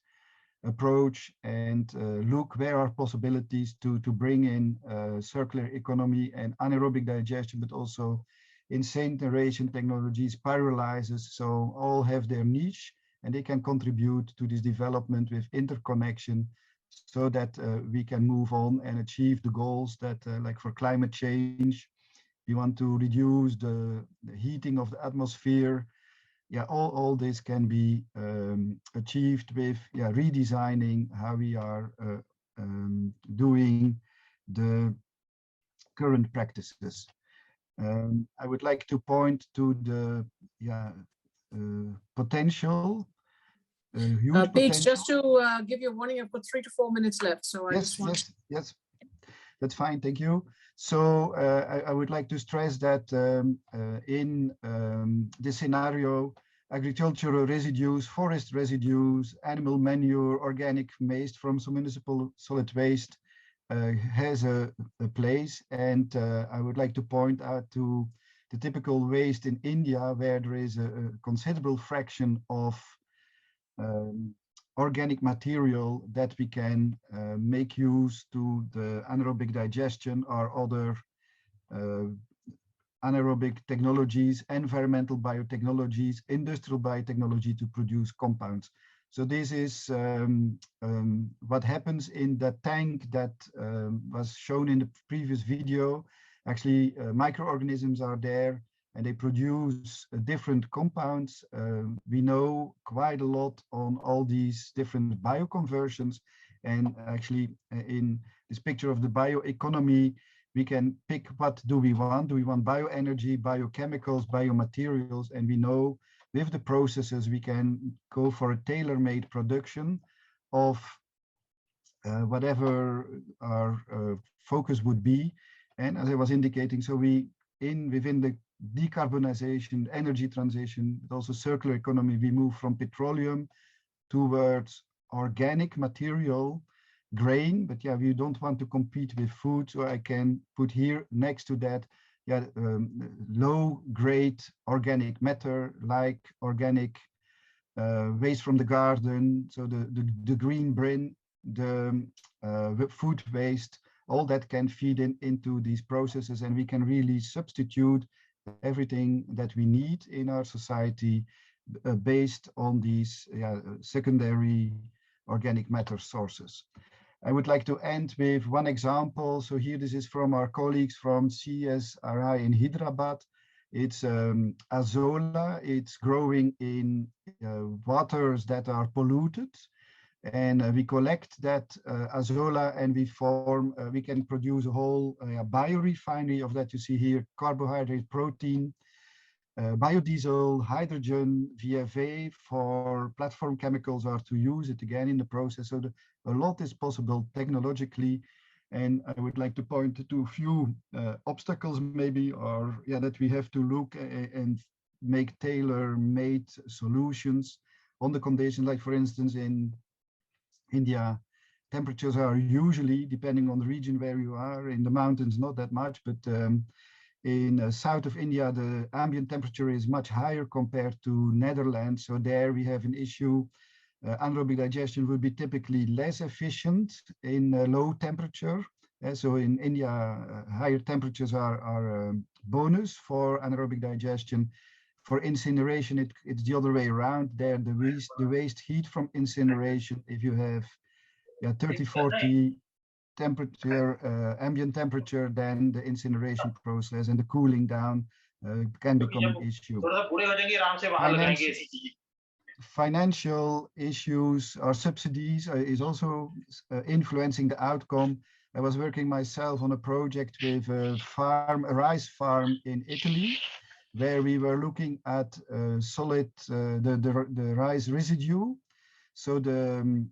S9: approach and look where are possibilities to bring in circular economy and anaerobic digestion, but also incineration technologies, pyrolysis. So all have their niche and they can contribute to this development with interconnection so that we can move on and achieve the goals that like for climate change, we want to reduce the heating of the atmosphere. Yeah, all this can be achieved with redesigning how we are doing the current practices. I would like to point to the potential, huge
S1: Pete,
S9: potential.
S1: just to give you a warning, I've got 3 to 4 minutes left. So I just want
S9: Yes, that's fine. Thank you. So I would like to stress that in this scenario, agricultural residues, forest residues, animal manure, organic waste from some municipal solid waste has a place. And I would like to point out to the typical waste in India, where there is a considerable fraction of organic material that we can make use to the anaerobic digestion or other anaerobic technologies, environmental biotechnologies, industrial biotechnology to produce compounds. So this is what happens in the tank that was shown in the previous video. Actually, microorganisms are there and they produce different compounds. We know quite a lot on all these different bioconversions. And actually in this picture of the bioeconomy, we can pick what do we want. Do we want bioenergy, biochemicals, biomaterials? And we know with the processes, we can go for a tailor-made production of whatever our focus would be. And as I was indicating, so within the decarbonization, energy transition, but also circular economy, we move from petroleum towards organic material, grain, but yeah, we don't want to compete with food. So I can put here next to that, low grade organic matter, like organic waste from the garden. So the green bin, the food waste, all that can feed into these processes, and we can really substitute everything that we need in our society based on these secondary organic matter sources. I would like to end with one example. So here, this is from our colleagues from CSRI in Hyderabad. It's azolla. It's growing in waters that are polluted. And we collect that azolla and we can produce a whole biorefinery of that. You see here, carbohydrate, protein, biodiesel, hydrogen, VFA for platform chemicals are to use it again in the process. So a lot is possible technologically. And I would like to point to a few obstacles maybe, or that we have to look and make tailor-made solutions on the conditions. Like for instance, in India, temperatures are usually, depending on the region where you are, in the mountains not that much, but in south of India, the ambient temperature is much higher compared to Netherlands. So there we have an issue. Anaerobic digestion will be typically less efficient in low temperature. So in India, higher temperatures are a bonus for anaerobic digestion. For incineration, it's the other way around. There, the waste heat from incineration, if you have 30, 40 temperature, ambient temperature, then the incineration process and the cooling down can become an issue. Financial issues or subsidies is also influencing the outcome. I was working myself on a project with a rice farm in Italy, where we were looking at solid the rice residue. So the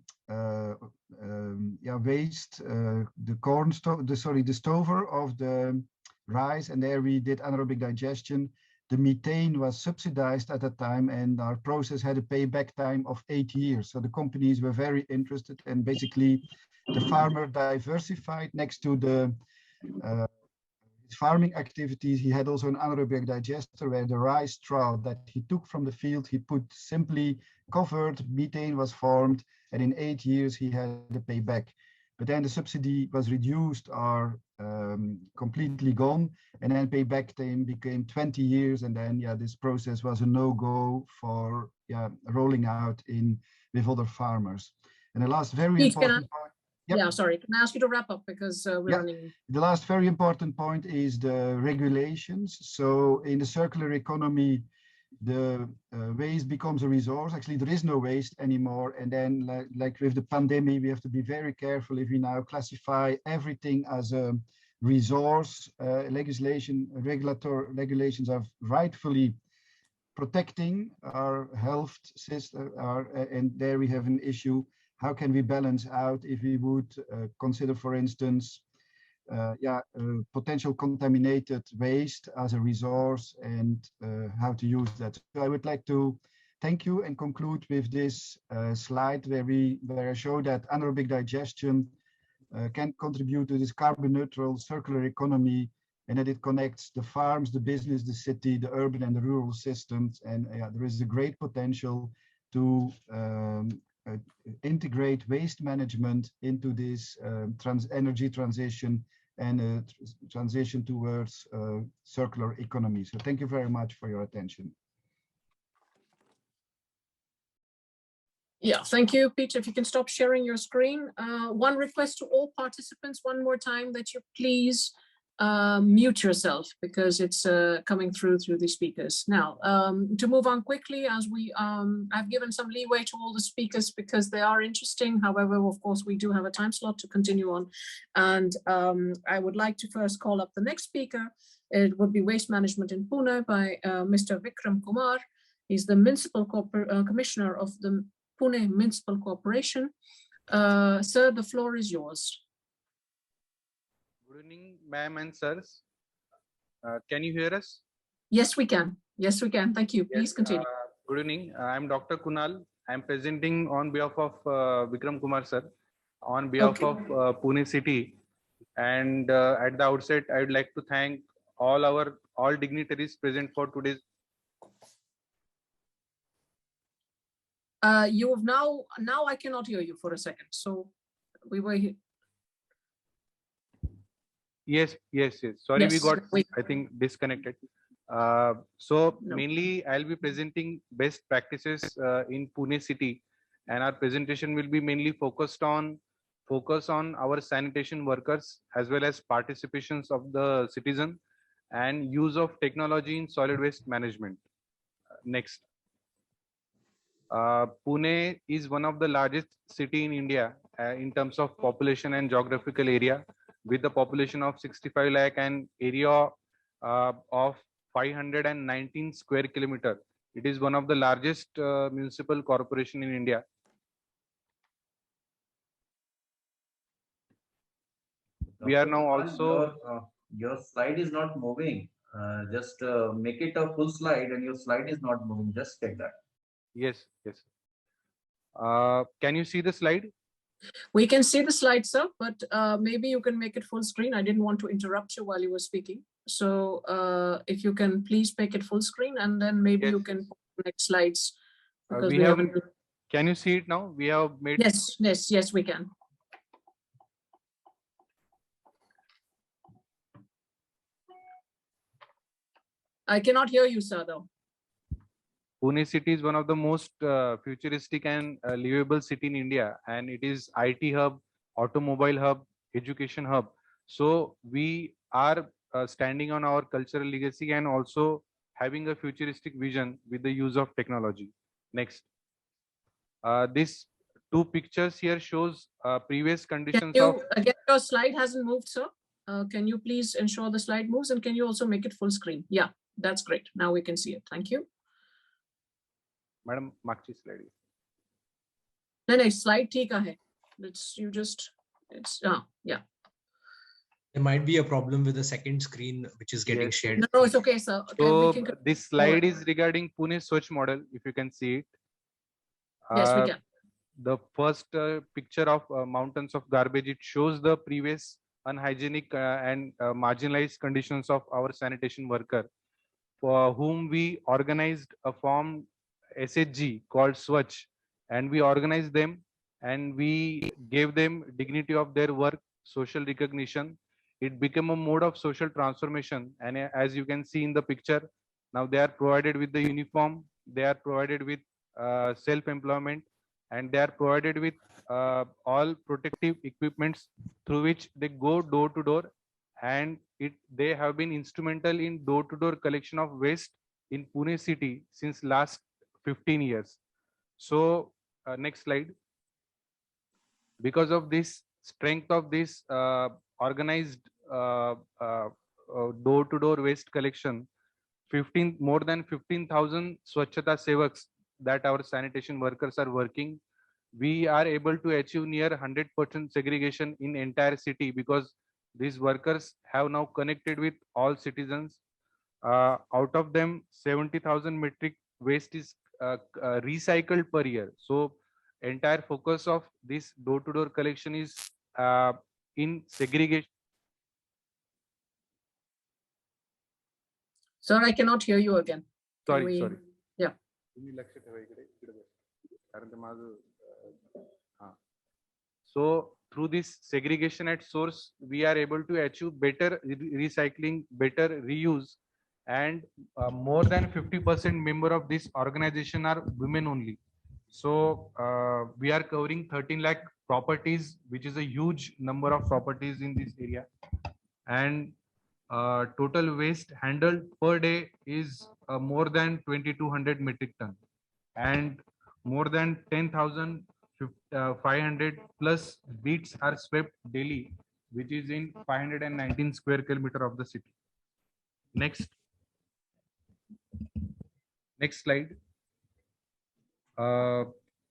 S9: waste, the corn the stover of the rice, and there we did anaerobic digestion. The methane was subsidized at that time, and our process had a payback time of 8 years. So the companies were very interested, and basically the farmer diversified next to the farming activities, he had also an anaerobic digester where the rice straw that he took from the field, he put simply covered, methane was formed, and in 8 years he had to pay back. But then the subsidy was reduced or completely gone, and then payback time became 20 years, and then this process was a no-go for rolling out with other farmers. And the last very important point. Yep.
S1: Yeah, sorry. Can I ask you to wrap up because we're running.
S9: The last very important point is the regulations. So in the circular economy, the waste becomes a resource. Actually, there is no waste anymore. And then like with the pandemic, we have to be very careful if we now classify everything as a resource. Regulatory regulations are rightfully protecting our health system, and there we have an issue. How can we balance out if we would consider, for instance, potential contaminated waste as a resource, and how to use that? So I would like to thank you and conclude with this slide where I show that anaerobic digestion can contribute to this carbon neutral circular economy, and that it connects the farms, the business, the city, the urban and the rural systems. And there is a great potential to integrate waste management into this energy transition and transition towards circular economy. So thank you very much for your attention.
S1: Yeah, thank you, Peter. If you can stop sharing your screen. One request to all participants one more time that you please mute yourself because it's coming through the speakers. Now, to move on quickly, as I've given some leeway to all the speakers because they are interesting. However, of course, we do have a time slot to continue on. And I would like to first call up the next speaker. It would be Waste Management in Pune by Mr. Vikram Kumar. He's the Municipal Commissioner of the Pune Municipal Corporation. Sir, the floor is yours.
S10: Good evening, ma'am and sirs. Can you hear us?
S1: Yes, we can. Yes, we can. Thank you. Please continue.
S10: Good evening. I'm Dr. Kunal. I'm presenting on behalf of Vikram Kumar sir, on behalf of Pune City. And at the outset, I would like to thank all dignitaries present for today's.
S1: You have now I cannot hear you for a second. So we were here.
S10: Yes. Sorry,
S1: yes,
S10: we got, I think, disconnected. Mainly I'll be presenting best practices in Pune City, and our presentation will be mainly focus on our sanitation workers as well as participations of the citizen and use of technology in solid waste management. Next. Pune is one of the largest city in India in terms of population and geographical area, with a population of 65 lakh and area of 519 square kilometer. It is one of the largest municipal corporation in India. We are now also.
S11: Your slide is not moving. Just make it a full slide, and your slide is not moving. Just check that.
S10: Yes. Can you see the slide?
S1: We can see the slide, sir, but maybe you can make it full screen. I didn't want to interrupt you while you were speaking. So if you can please make it full screen, and then maybe you can put the next slides. Because we haven't.
S10: Can you see it now? We have made.
S1: Yes, we can. I cannot hear you, sir, though.
S10: Pune City is one of the most futuristic and livable city in India, and it is IT hub, automobile hub, education hub. So we are standing on our cultural legacy and also having a futuristic vision with the use of technology. Next. These two pictures here shows previous conditions of.
S1: Again, your slide hasn't moved, sir. Can you please ensure the slide moves, and can you also make it full screen? Yeah, that's great. Now we can see it. Thank you.
S10: Madam, मागची slide.
S1: No, slide ठीक है. Yeah.
S12: There might be a problem with the second screen, which is getting shared.
S1: No, it's okay, sir.
S10: So this slide is regarding Pune Swachh model, if you can see it.
S1: Yes, we can.
S10: The first picture of mountains of garbage, it shows the previous unhygienic and marginalized conditions of our sanitation worker, for whom we organized a form SHG called Swachh, and we organized them and we gave them dignity of their work, social recognition. It became a mode of social transformation, and as you can see in the picture, now they are provided with the uniform, they are provided with self-employment, and they are provided with all protective equipments through which they go door to door, and they have been instrumental in door to door collection of waste in Pune city since last 15 years. So next slide. Because of this strength of this organized door to door waste collection, more than 15,000 Swachhata Sevaks that our sanitation workers are working, we are able to achieve near 100% segregation in entire city, because these workers have now connected with all citizens. Out of them, 70,000 metric waste is recycled per year. So entire focus of this door to door collection is in segregation.
S1: Sir, I cannot hear you again.
S10: Sorry.
S1: Yeah.
S10: So through this segregation at source, we are able to achieve better recycling, better reuse, and more than 50% member of this organization are women only. So we are covering 13 lakh properties, which is a huge number of properties in this area. And total waste handled per day is more than 2,200 metric ton, and more than 10,500 plus beats are swept daily, which is in 519 square kilometer of the city. Next slide.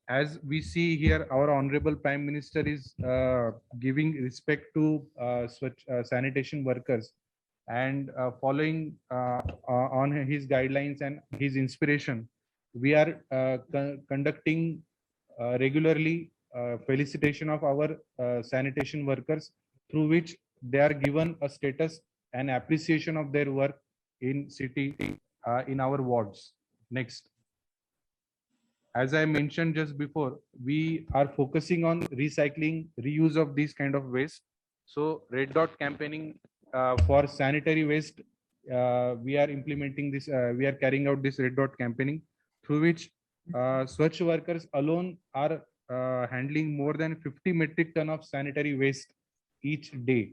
S10: As we see here, our honorable Prime Minister is giving respect to sanitation workers, and following on his guidelines and his inspiration, we are conducting regularly felicitation of our sanitation workers, through which they are given a status and appreciation of their work in city, in our wards. Next. As I mentioned just before, we are focusing on recycling, reuse of these kind of waste. So red dot campaigning for sanitary waste, we are implementing this, we are carrying out this red dot campaigning, through which Swachh workers alone are handling more than 50 metric ton of sanitary waste each day.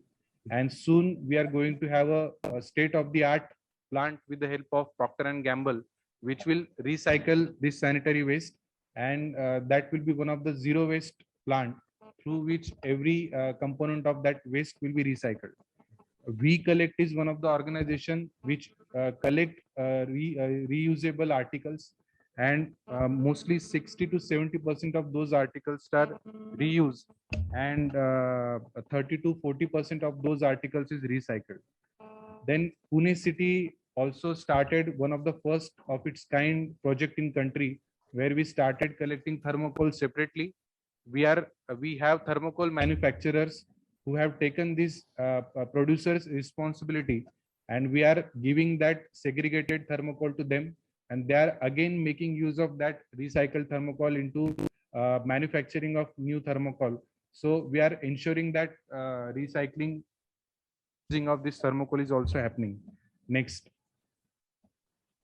S10: And soon we are going to have a state-of-the-art plant with the help of Procter & Gamble, which will recycle this sanitary waste, and that will be one of the zero waste plant, through which every component of that waste will be recycled. We Collect is one of the organization which collect reusable articles, and mostly 60 to 70% of those articles are reused, and 30 to 40% of those articles is recycled. Then Pune city also started one of the first of its kind project in country, where we started collecting thermocol separately. We have thermocol manufacturers who have taken this producers responsibility, and we are giving that segregated thermocol to them, and they are again making use of that recycled thermocol into manufacturing of new thermocol. So we are ensuring that recycling of this thermocol is also happening. Next.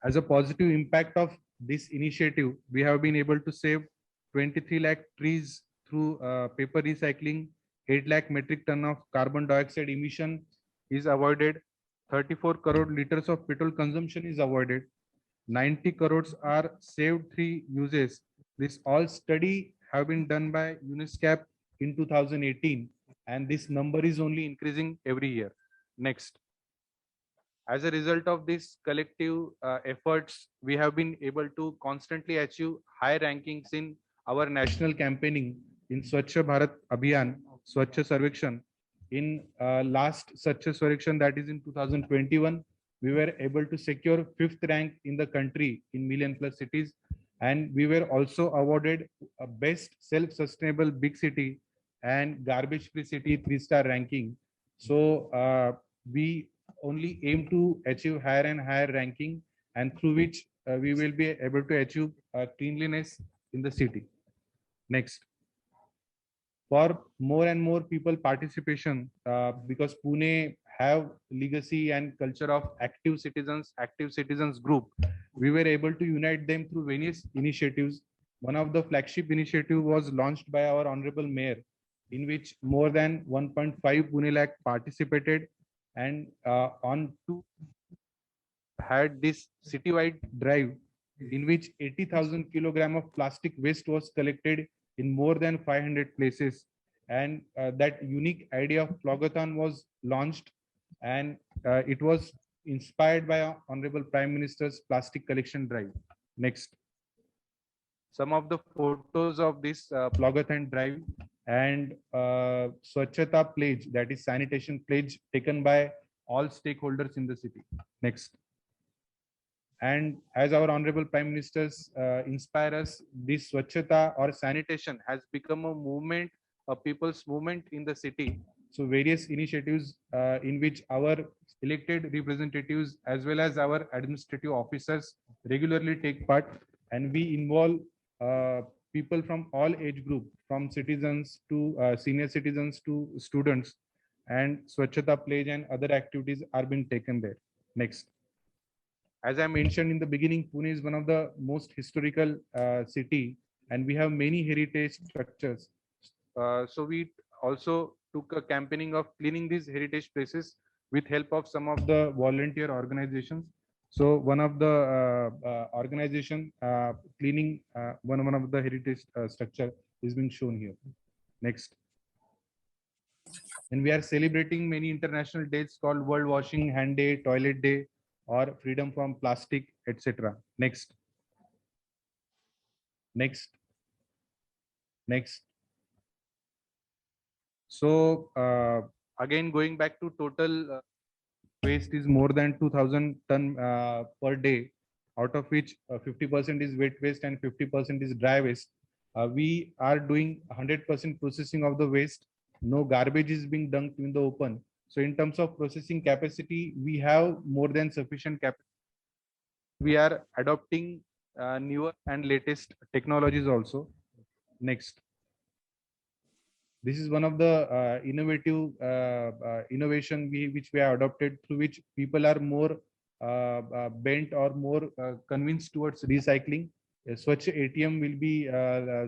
S10: As a positive impact of this initiative, we have been able to save 23 lakh trees through paper recycling. 8 lakh metric ton of carbon dioxide emission is avoided. 34 crore liters of petrol consumption is avoided. 90 crores are saved through uses. This all study have been done by UNISCAP in 2018, and this number is only increasing every year. Next. As a result of this collective efforts, we have been able to constantly achieve high rankings in our national campaigning in Swachh Bharat Abhiyan, Swachh Sarvekshan. In last Swachh Sarvekshan, that is in 2021, we were able to secure 5th rank in the country in million plus cities, and we were also awarded a best self-sustainable big city and garbage free city 3-star ranking. So we only aim to achieve higher and higher ranking, and through which we will be able to achieve cleanliness in the city. Next. For more and more people participation, because Pune have legacy and culture of active citizens group, we were able to unite them through various initiatives. One of the flagship initiative was launched by our honorable mayor, in which more than 1.5 Pune lakh participated, and on to had this citywide drive in which 80,000 kilogram of plastic waste was collected in more than 500 places. And that unique idea of Plogathon was launched, and it was inspired by our Honorable Prime Minister's plastic collection drive. Next. Some of the photos of this Plogathon drive and Swachhata pledge, that is sanitation pledge, taken by all stakeholders in the city. Next. And as our honorable prime ministers inspire us, this Swachhata or sanitation has become a movement, a people's movement in the city. So various initiatives in which our elected representatives as well as our administrative officers regularly take part, and we involve people from all age group, from citizens to senior citizens to students, and Swachhata pledge and other activities are being taken there. Next. As I mentioned in the beginning, Pune is one of the most historical city, and we have many heritage structures. So we also took a campaigning of cleaning these heritage places with help of some of the volunteer organizations. So one of the organization cleaning one of the heritage structure is being shown here. Next. And we are celebrating many international days called World Washing Hand Day, Toilet Day, or freedom from plastic, etc. Next. Next. Next. So again, going back to total waste is more than 2,000 ton per day, out of which 50% is wet waste and 50% is dry waste. We are doing 100% processing of the waste. No garbage is being dumped in the open. So in terms of processing capacity, we have more than sufficient capacity. We are adopting newer and latest technologies also. Next. This is one of the innovative innovation which we have adopted, through which people are more bent or more convinced towards recycling. Swachh ATM will be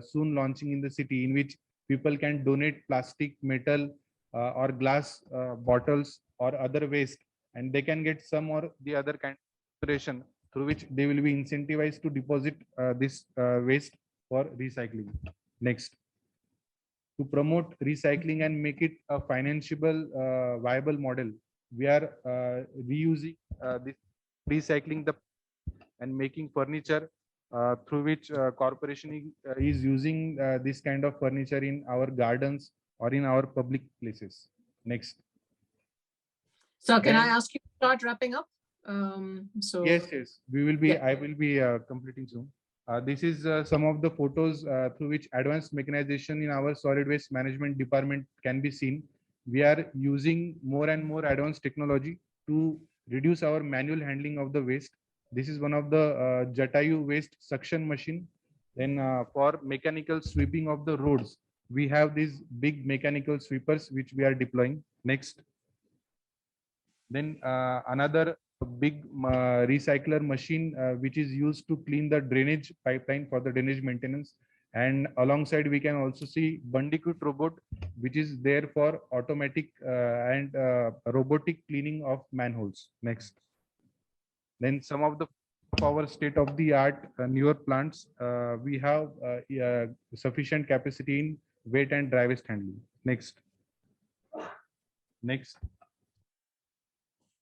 S10: soon launching in the city, in which people can donate plastic, metal, or glass bottles or other waste, and they can get some or the other kind of consideration, through which they will be incentivized to deposit this waste for recycling. Next. To promote recycling and make it a financiable, viable model, we are reusing this recycling the and making furniture, through which corporation is using this kind of furniture in our gardens or in our public places. Next.
S1: So can I ask you to start wrapping up?
S10: Yes, we will be.
S1: Yeah.
S10: I will be completing soon. This is some of the photos through which advanced mechanization in our solid waste management department can be seen. We are using more and more advanced technology to reduce our manual handling of the waste. This is one of the Jatayu waste suction machine. Then for mechanical sweeping of the roads, we have these big mechanical sweepers which we are deploying. Next. Then another big recycler machine which is used to clean the drainage pipeline for the drainage maintenance. And alongside we can also see Bandicoot robot, which is there for automatic and robotic cleaning of manholes. Next. Then some of the our state-of-the-art newer plants, we have sufficient capacity in wet and dry waste handling. Next. Next.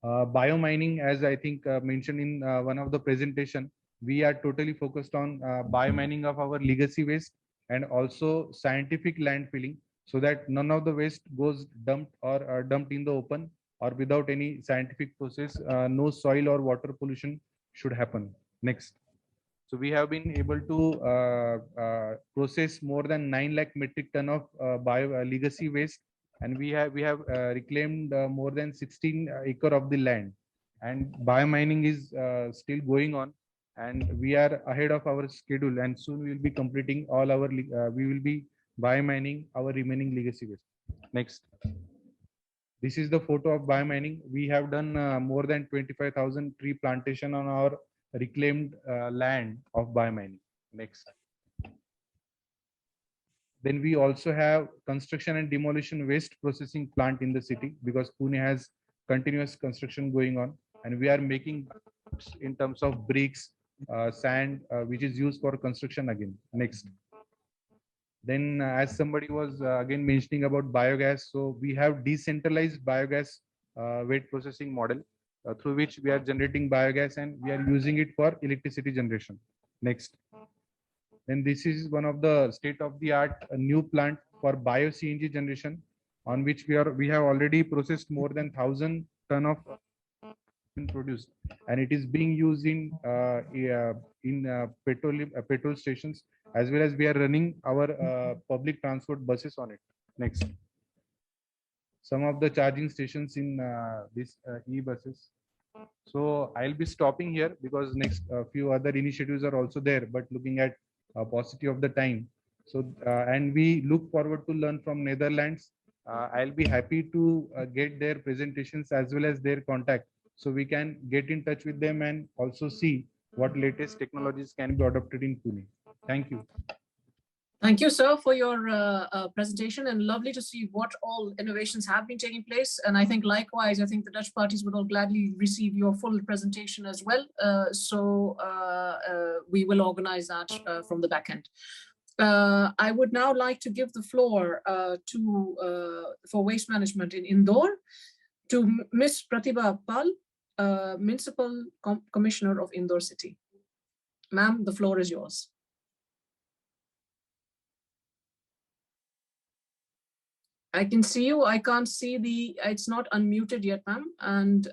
S10: Biomining, as I think mentioned in one of the presentation, we are totally focused on biomining of our legacy waste and also scientific landfilling, so that none of the waste goes dumped or dumped in the open or without any scientific process. No soil or water pollution should happen. Next. So we have been able to process more than 9 lakh metric ton of legacy waste and we have reclaimed more than 16 acre of the land, and biomining is still going on, and we are ahead of our schedule, and soon we will be completing all our we will be biomining our remaining legacy waste. Next. This is the photo of biomining. We have done more than 25,000 tree plantation on our reclaimed land of biomining. Next. Then we also have construction and demolition waste processing plant in the city, because Pune has continuous construction going on, and we are making in terms of bricks, sand, which is used for construction again. Next. Then as somebody was again mentioning about biogas, so we have decentralized biogas waste processing model through which we are generating biogas and we are using it for electricity generation. Next. Then this is one of the state-of-the-art new plant for bio CNG generation, on which we have already processed more than 1,000 ton of produced, and it is being used in petrol stations, as well as we are running our public transport buses on it. Next. Some of the charging stations in these e-buses. So I'll be stopping here because next few other initiatives are also there, but looking at paucity of the time. So and we look forward to learn from Netherlands. I'll be happy to get their presentations as well as their contact, so we can get in touch with them and also see what latest technologies can be adopted in Pune. Thank you.
S1: Thank you, sir, for your presentation, and lovely to see what all innovations have been taking place. And I think likewise, I think the Dutch parties would all gladly receive your full presentation as well. So we will organize that from the back end. I would now like to give the floor for waste management in Indore to Ms. Pratibha Pal, Municipal Commissioner of Indore City. Ma'am, the floor is yours. I can see you. I can't see it's not unmuted yet, ma'am. And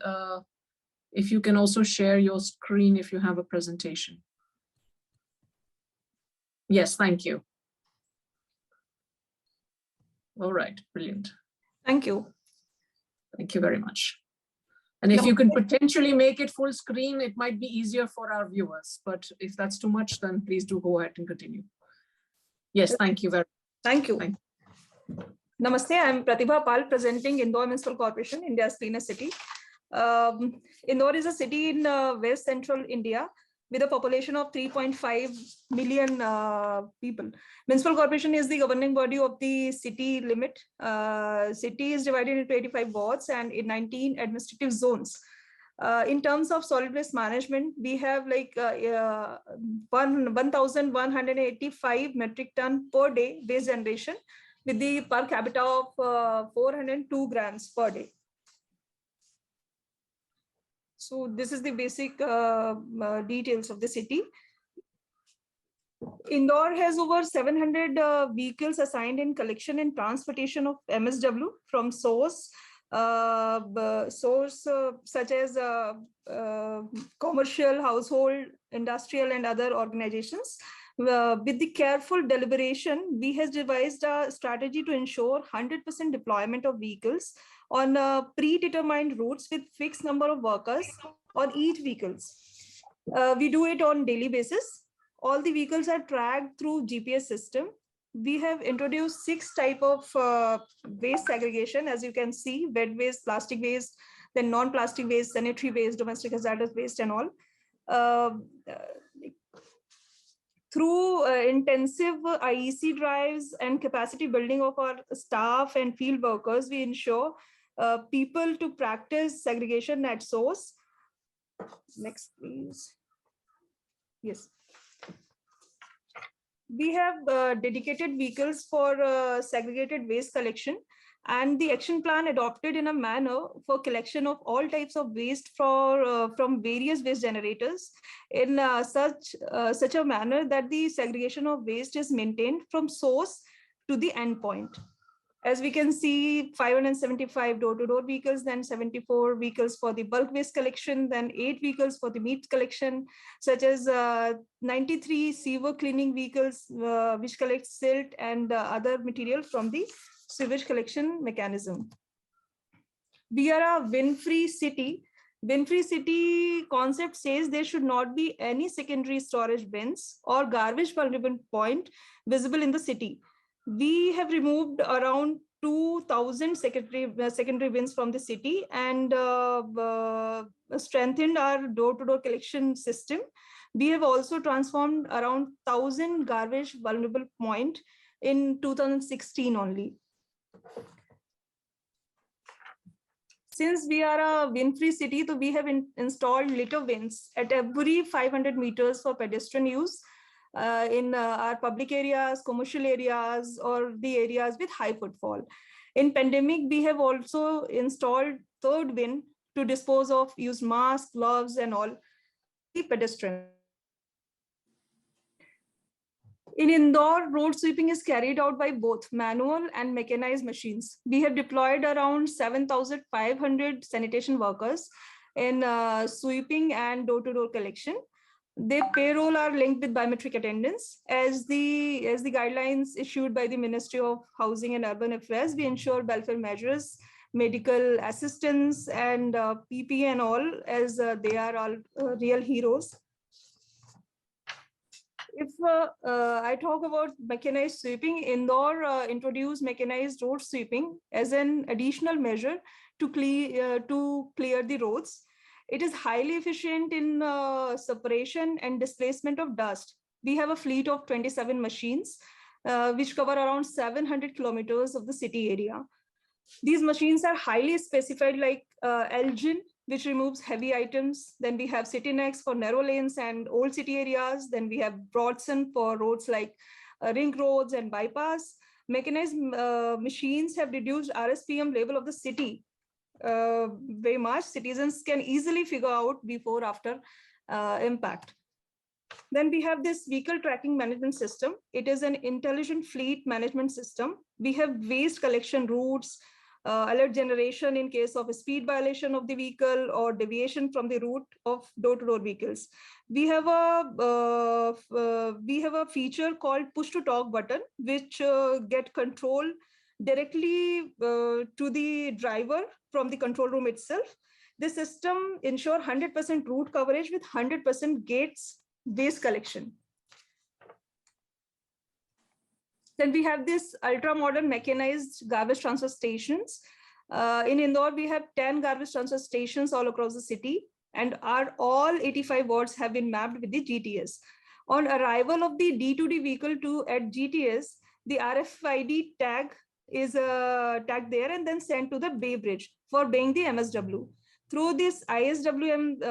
S1: if you can also share your screen if you have a presentation. Yes, thank you. All right, brilliant.
S13: Thank you.
S1: Thank you very much. And if you can potentially make it full screen, it might be easier for our viewers. But if that's too much, then please do go ahead and continue. Yes, thank you very much.
S13: Thank you. Namaste, I'm Pratibha Pal, presenting Indore Municipal Corporation, India's cleanest city. Indore is a city in West Central India with a population of 3.5 million people. Municipal Corporation is the governing body of the city limit. City is divided into 85 wards and in 19 administrative zones. In terms of solid waste management, we have like 1,185 metric ton per day waste generation, with the per capita of 402 grams per day. So this is the basic details of the city. Indore has over 700 vehicles assigned in collection and transportation of MSW from source such as commercial, household, industrial, and other organizations. With the careful deliberation, we have devised a strategy to ensure 100% deployment of vehicles on predetermined routes with fixed number of workers on each vehicles. We do it on daily basis. All the vehicles are tracked through GPS system. We have introduced 6 types of waste segregation, as you can see: wet waste, plastic waste, then non-plastic waste, sanitary waste, domestic hazardous waste, and all. Through intensive IEC drives and capacity building of our staff and field workers, we ensure people to practice segregation at source. Next, please. Yes. We have dedicated vehicles for segregated waste collection, and the action plan adopted in a manner for collection of all types of waste from various waste generators in such a manner that the segregation of waste is maintained from source to the end point. As we can see, 575 door-to-door vehicles, then 74 vehicles for the bulk waste collection, then 8 vehicles for the meat collection, such as 93 sewer cleaning vehicles, which collect silt and other material from the sewage collection mechanism. We are a wind-free city. Wind-free city concept says there should not be any secondary storage bins or garbage vulnerable point visible in the city. We have removed around 2,000 secondary bins from the city and strengthened our door-to-door collection system. We have also transformed around 1,000 garbage vulnerable point in 2016 only. Since we are a wind-free city, so we have installed litter bins at every 500 meters for pedestrian use in our public areas, commercial areas, or the areas with high footfall. In pandemic, we have also installed third bin to dispose of used masks, gloves, and all the pedestrians. In Indore, road sweeping is carried out by both manual and mechanized machines. We have deployed around 7,500 sanitation workers in sweeping and door-to-door collection. Their payroll are linked with biometric attendance. As the guidelines issued by the Ministry of Housing and Urban Affairs, we ensure welfare measures, medical assistance, and PPE and all, as they are all real heroes. If I talk about mechanized sweeping, Indore introduced mechanized road sweeping as an additional measure to clear the roads. It is highly efficient in separation and displacement of dust. We have a fleet of 27 machines, which cover around 700 kilometers of the city area. These machines are highly specified, like Elgin, which removes heavy items. Then we have CityNex for narrow lanes and old city areas. Then we have Broadson for roads like ring roads and bypass. Mechanized machines have reduced RSPM level of the city very much. Citizens can easily figure out before, after impact. Then we have this vehicle tracking management system. It is an intelligent fleet management system. We have waste collection routes, alert generation in case of a speed violation of the vehicle or deviation from the route of door-to-door vehicles. We have a feature called push to talk button, which get control directly to the driver from the control room itself. This system ensures 100% route coverage with 100% gates waste collection. Then we have this ultra modern mechanized garbage transfer stations. In Indore, we have 10 garbage transfer stations all across the city, and all 85 wards have been mapped with the GTS. On arrival of the D2D vehicle at GTS, the RFID tag is tagged there and then sent to the Bay Bridge for baying the MSW. Through this ISWM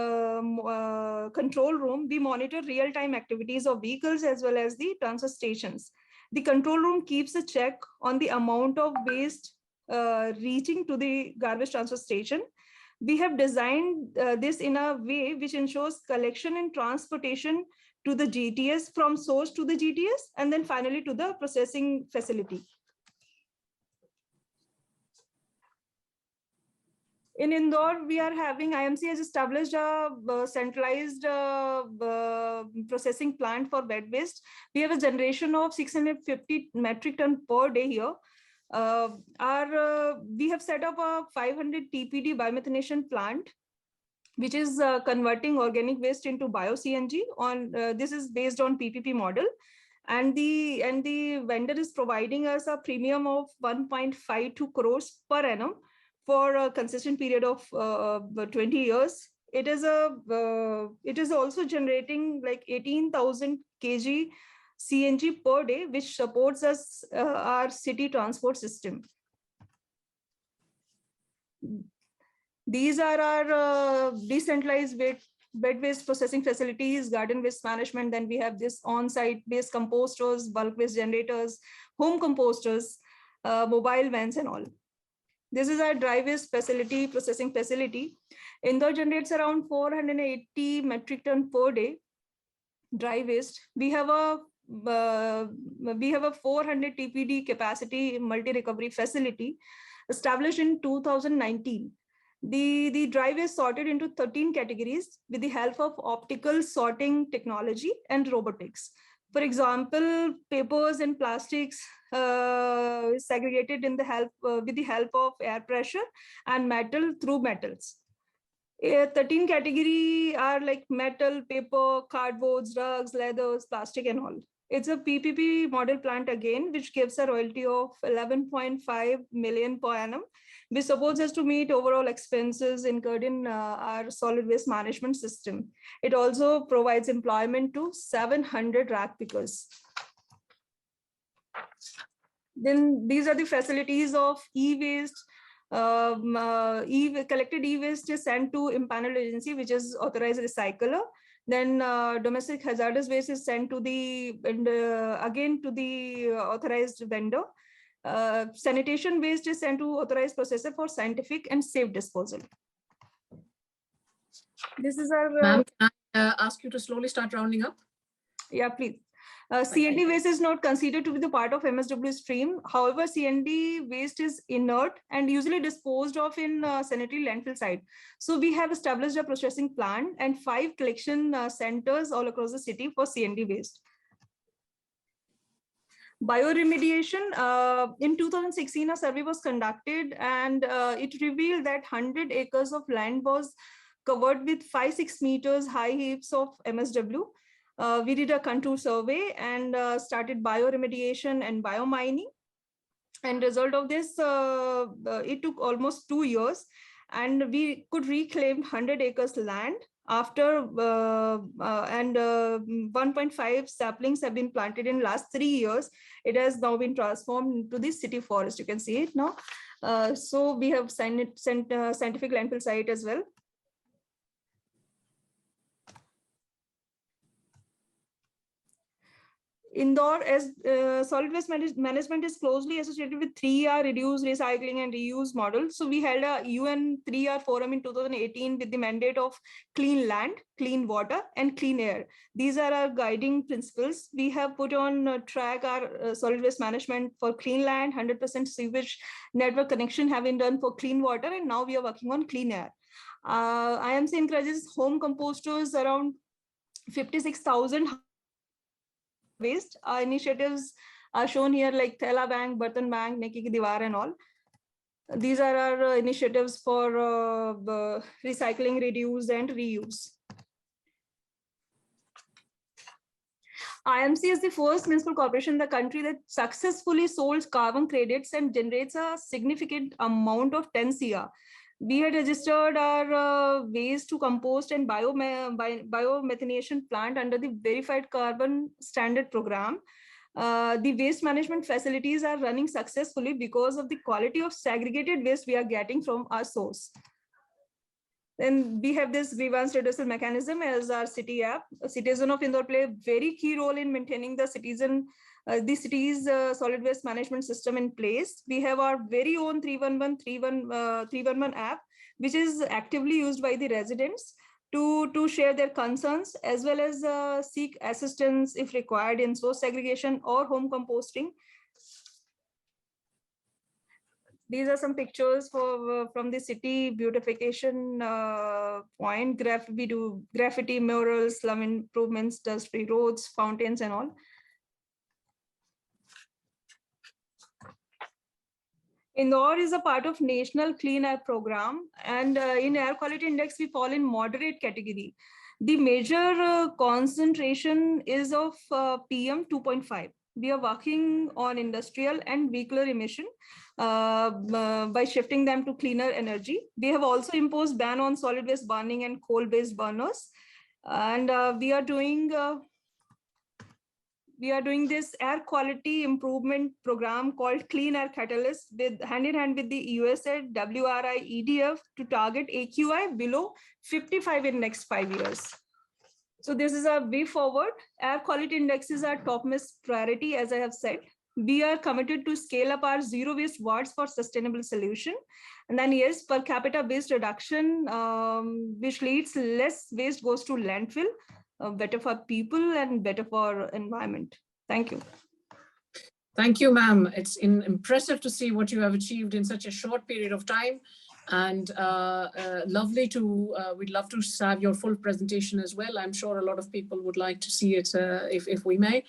S13: control room, we monitor real-time activities of vehicles as well as the transfer stations. The control room keeps a check on the amount of waste reaching to the garbage transfer station. We have designed this in a way which ensures collection and transportation to the GTS, from source to the GTS, and then finally to the processing facility. In Indore, we are having, IMC has established a centralized processing plant for wet waste. We have a generation of 650 metric ton per day here. We have set up a 500 TPD biomethanation plant, which is converting organic waste into bio-CNG. This is based on PPP model. And the vendor is providing us a premium of 1.52 crores per annum for a consistent period of 20 years. It is also generating like 18,000 kg CNG per day, which supports us our city transport system. These are our decentralized wet waste processing facilities, garden waste management. Then we have this on-site waste composters, bulk waste generators, home composters, mobile vans and all. This is our dry waste facility, processing facility. Indore generates around 480 metric ton per day dry waste. We have a 400 TPD capacity multi-recovery facility established in 2019. The dry waste sorted into 13 categories with the help of optical sorting technology and robotics. For example, papers and plastics segregated in the help with the help of air pressure, and metal through metals. 13 category are like metal, paper, cardboards, rugs, leathers, plastic and all. It's a PPP model plant again, which gives a royalty of 11.5 million per annum, which supports us to meet overall expenses incurred in our solid waste management system. It also provides employment to 700 rack pickers. Then these are the facilities of e-waste. Collected e-waste is sent to impaneled agency, which is authorized recycler. Then domestic hazardous waste is sent to the again to the authorized vendor. Sanitation waste is sent to authorized processor for scientific and safe disposal. This is our.
S1: Ma'am, can I ask you to slowly start rounding up?
S13: Yeah, please. C&D waste is not considered to be the part of MSW stream. However, C&D waste is inert and usually disposed of in sanitary landfill site. So we have established a processing plant and 5 collection centers all across the city for C&D waste. Bioremediation, in 2016, a survey was conducted and it revealed that 100 acres of land was covered with 5-6 meters high heaps of MSW. We did a contour survey and started bioremediation and biomining. And result of this, it took almost 2 years, and we could reclaim 100 acres land after 1.5 saplings have been planted in last 3 years. It has now been transformed into the city forest. You can see it now. So we have scientific landfill site as well. Indore, as solid waste management is closely associated with 3R, reduce, recycling and reuse model. So we held a UN 3R forum in 2018 with the mandate of clean land, clean water and clean air. These are our guiding principles. We have put on track our solid waste management for clean land, 100% sewage network connection have been done for clean water, and now we are working on clean air. IMC encourages home composters around 56,000 waste. Our initiatives are shown here like Thela Bank, Bartan Bank, Neki Ki Diwar and all. These are our initiatives for recycling, reduce and reuse. IMC is the first municipal corporation in the country that successfully sold carbon credits and generates a significant amount of 10 CR. We had registered our waste to compost and biomethanation plant under the verified carbon standard program. The waste management facilities are running successfully because of the quality of segregated waste we are getting from our source. Then we have this grievance redressal mechanism as our city app. A citizen of Indore play a very key role in maintaining the city's solid waste management system in place. We have our very own 311 app, which is actively used by the residents to share their concerns as well as seek assistance if required in source segregation or home composting. These are some pictures from the city beautification point. We do graffiti, murals, slum improvements, dust-free roads, fountains and all. Indore is a part of National Clean Air Program, and in Air Quality Index, we fall in moderate category. The major concentration is of PM 2.5. We are working on industrial and vehicular emission by shifting them to cleaner energy. We have also imposed ban on solid waste burning and coal-based burners. And we are doing this air quality improvement program called Clean Air Catalyst with hand in hand with the USAID, WRI, EDF to target AQI below 55 in next 5 years. So this is our way forward. Air quality index is our topmost priority, as I have said. We are committed to scale up our zero waste wards for sustainable solution. And then yes, per capita waste reduction, which leads less waste goes to landfill, better for people and better for environment. Thank you.
S1: Thank you, ma'am. It's impressive to see what you have achieved in such a short period of time. And we'd love to have your full presentation as well. I'm sure a lot of people would like to see it if we may.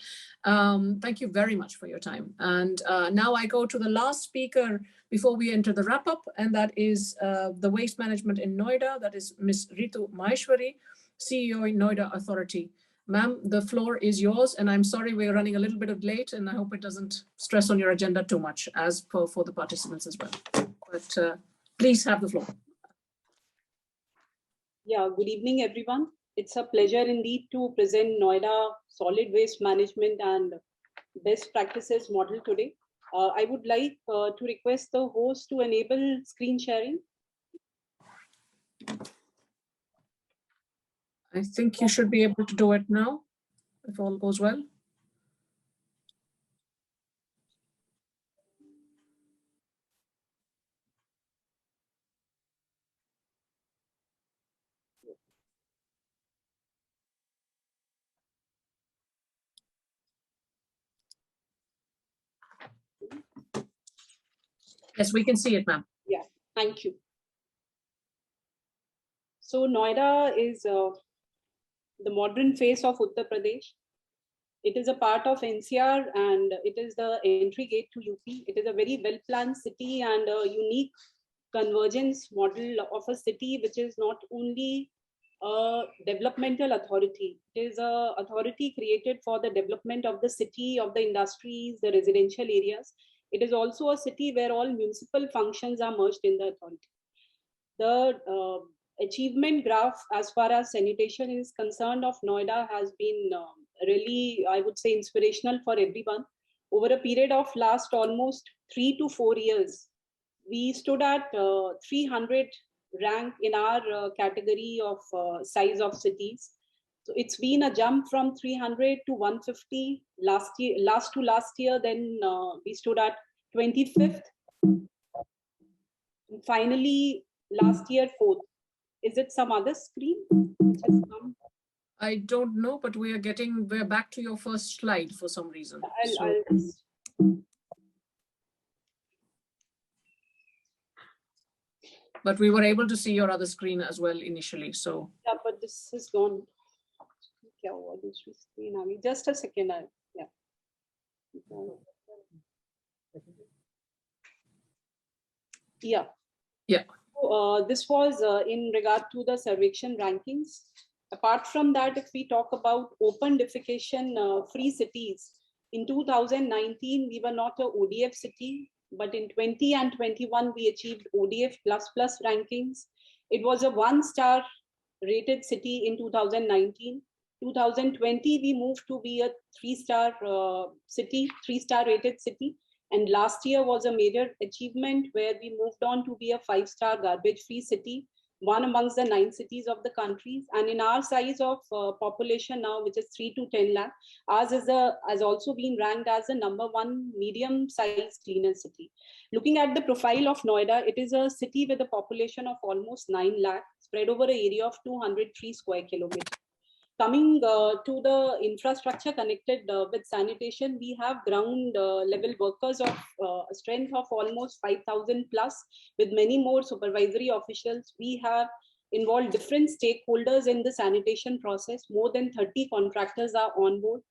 S1: Thank you very much for your time. And now I go to the last speaker before we enter the wrap up, and that is the waste management in Noida. That is Ms. Ritu Maheshwari, CEO in Noida Authority. Ma'am, the floor is yours, and I'm sorry we're running a little bit late, and I hope it doesn't stress on your agenda too much, as per for the participants as well. But please have the floor.
S14: Yeah, good evening, everyone. It's a pleasure indeed to present Noida solid waste management and best practices model today. I would like to request the host to enable screen sharing.
S1: I think you should be able to do it now, if all goes well. Yes, we can see it, ma'am.
S14: Yeah, thank you. So Noida is the modern face of Uttar Pradesh. It is a part of NCR and it is the entry gate to UP. It is a very well-planned city and a unique convergence model of a city which is not only a developmental authority. It is an authority created for the development of the city, of the industries, the residential areas. It is also a city where all municipal functions are merged in the authority. The achievement graph as far as sanitation is concerned of Noida has been really, I would say, inspirational for everyone. Over a period of last almost 3 to 4 years, we stood at 300 rank in our category of size of cities. So it's been a jump from 300 to 150 last year. Then we stood at 25th. And finally, last year 4th. Is it some other screen which has come?
S1: I don't know, but we're back to your first slide for some reason.
S14: I'll just...
S1: But we were able to see your other screen as well initially. So
S14: yeah, but this is gone. Just a second. Yeah. Yeah.
S1: Yeah.
S14: So, this was in regard to the survection rankings. Apart from that, if we talk about open defecation free cities, in 2019 we were not a ODF city, but in 20 and 21 we achieved ODF++ rankings. It was a 1-star rated city in 2019. 2020 we moved to be a 3-star city, 3-star rated city. And last year was a major achievement where we moved on to be a 5-star garbage-free city, one amongst the 9 cities of the country. And in our size of population now, which is 3 to 10 lakh, ours has also been ranked as the #1 medium-sized cleaner city. Looking at the profile of Noida, it is a city with a population of almost 9 lakh, spread over an area of 203 square kilometers. Coming to the infrastructure connected with sanitation, we have ground level workers of a strength of almost 5,000 plus, with many more supervisory officials. We have involved different stakeholders in the sanitation process. More than 30 contractors are on board.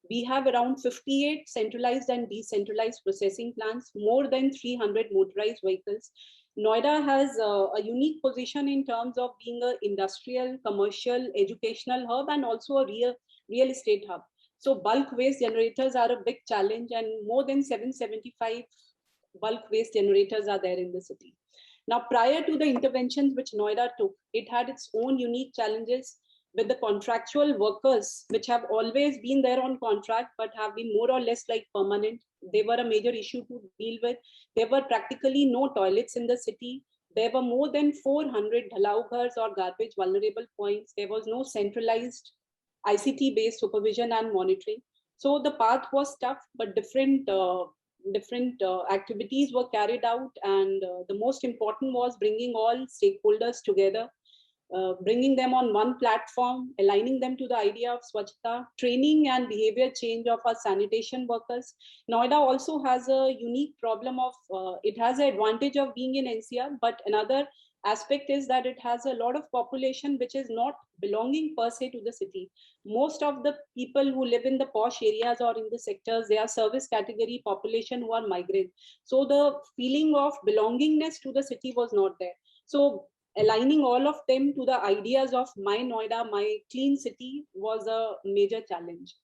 S14: We have around 58 centralized and decentralized processing plants, more than 300 motorized vehicles. Noida has a unique position in terms of being an industrial, commercial, educational hub and also a real estate hub. So bulk waste generators are a big challenge, and more than 775 bulk waste generators are there in the city. Now, prior to the interventions which Noida took, it had its own unique challenges with the contractual workers, which have always been there on contract, but have been more or less like permanent. They were a major issue to deal with. There were practically no toilets in the city. There were more than 400 dhalaugars or garbage vulnerable points. There was no centralized ICT-based supervision and monitoring. So the path was tough, but different activities were carried out. And the most important was bringing all stakeholders together. bringing them on one platform, aligning them to the idea of Swachhata, training and behavior change of our sanitation workers. Noida also has a unique problem of, it has an advantage of being in NCR, but another aspect is that it has a lot of population which is not belonging per se to the city. Most of the people who live in the posh areas or in the sectors, they are service category population who are migrant. So the feeling of belongingness to the city was not there. So aligning all of them to the ideas of my Noida, my clean city was a major challenge.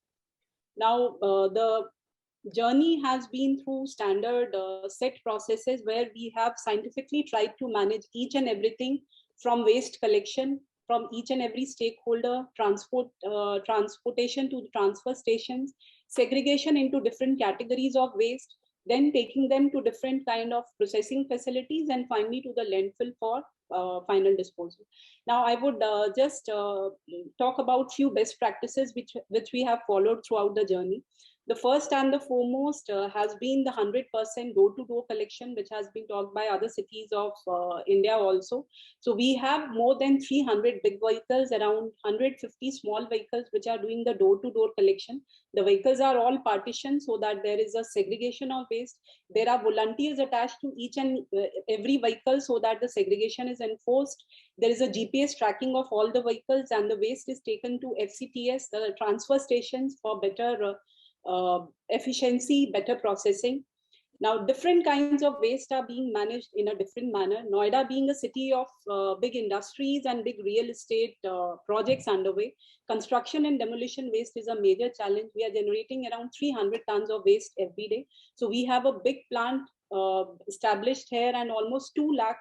S14: Now, the journey has been through standard set processes where we have scientifically tried to manage each and everything from waste collection, from each and every stakeholder, transportation to the transfer stations, segregation into different categories of waste, then taking them to different kind of processing facilities, and finally to the landfill for final disposal. Now, I would just talk about few best practices which we have followed throughout the journey. The first and the foremost has been the 100% door-to-door collection, which has been talked by other cities of India also. So we have more than 300 big vehicles, around 150 small vehicles, which are doing the door-to-door collection. The vehicles are all partitioned so that there is a segregation of waste. There are volunteers attached to each and every vehicle so that the segregation is enforced. There is a GPS tracking of all the vehicles, and the waste is taken to FCTS, the transfer stations, for better efficiency, better processing. Now, different kinds of waste are being managed in a different manner. Noida being a city of big industries and big real estate projects underway, construction and demolition waste is a major challenge. We are generating around 300 tons of waste every day. So we have a big plant established here, and almost 2 lakh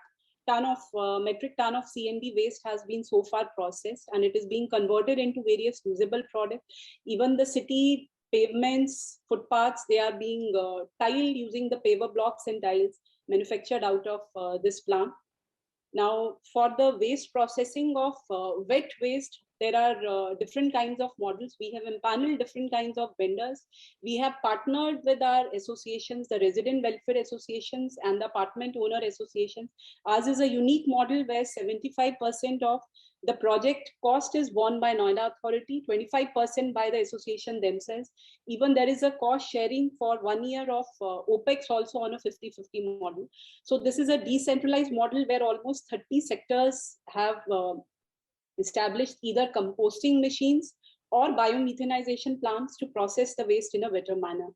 S14: metric ton of C&D waste has been so far processed, and it is being converted into various usable products. Even the city pavements, footpaths, they are being tiled using the paver blocks and tiles manufactured out of this plant. Now, for the waste processing of wet waste, there are different kinds of models. We have empaneled different kinds of vendors. We have partnered with our associations, the resident welfare associations and the apartment owner associations. Ours is a unique model where 75% of the project cost is borne by Noida Authority, 25% by the association themselves. Even there is a cost sharing for 1 year of OPEX also on a 50-50 model. So this is a decentralized model where almost 30 sectors have established either composting machines or biomethanization plants to process the waste in a better manner.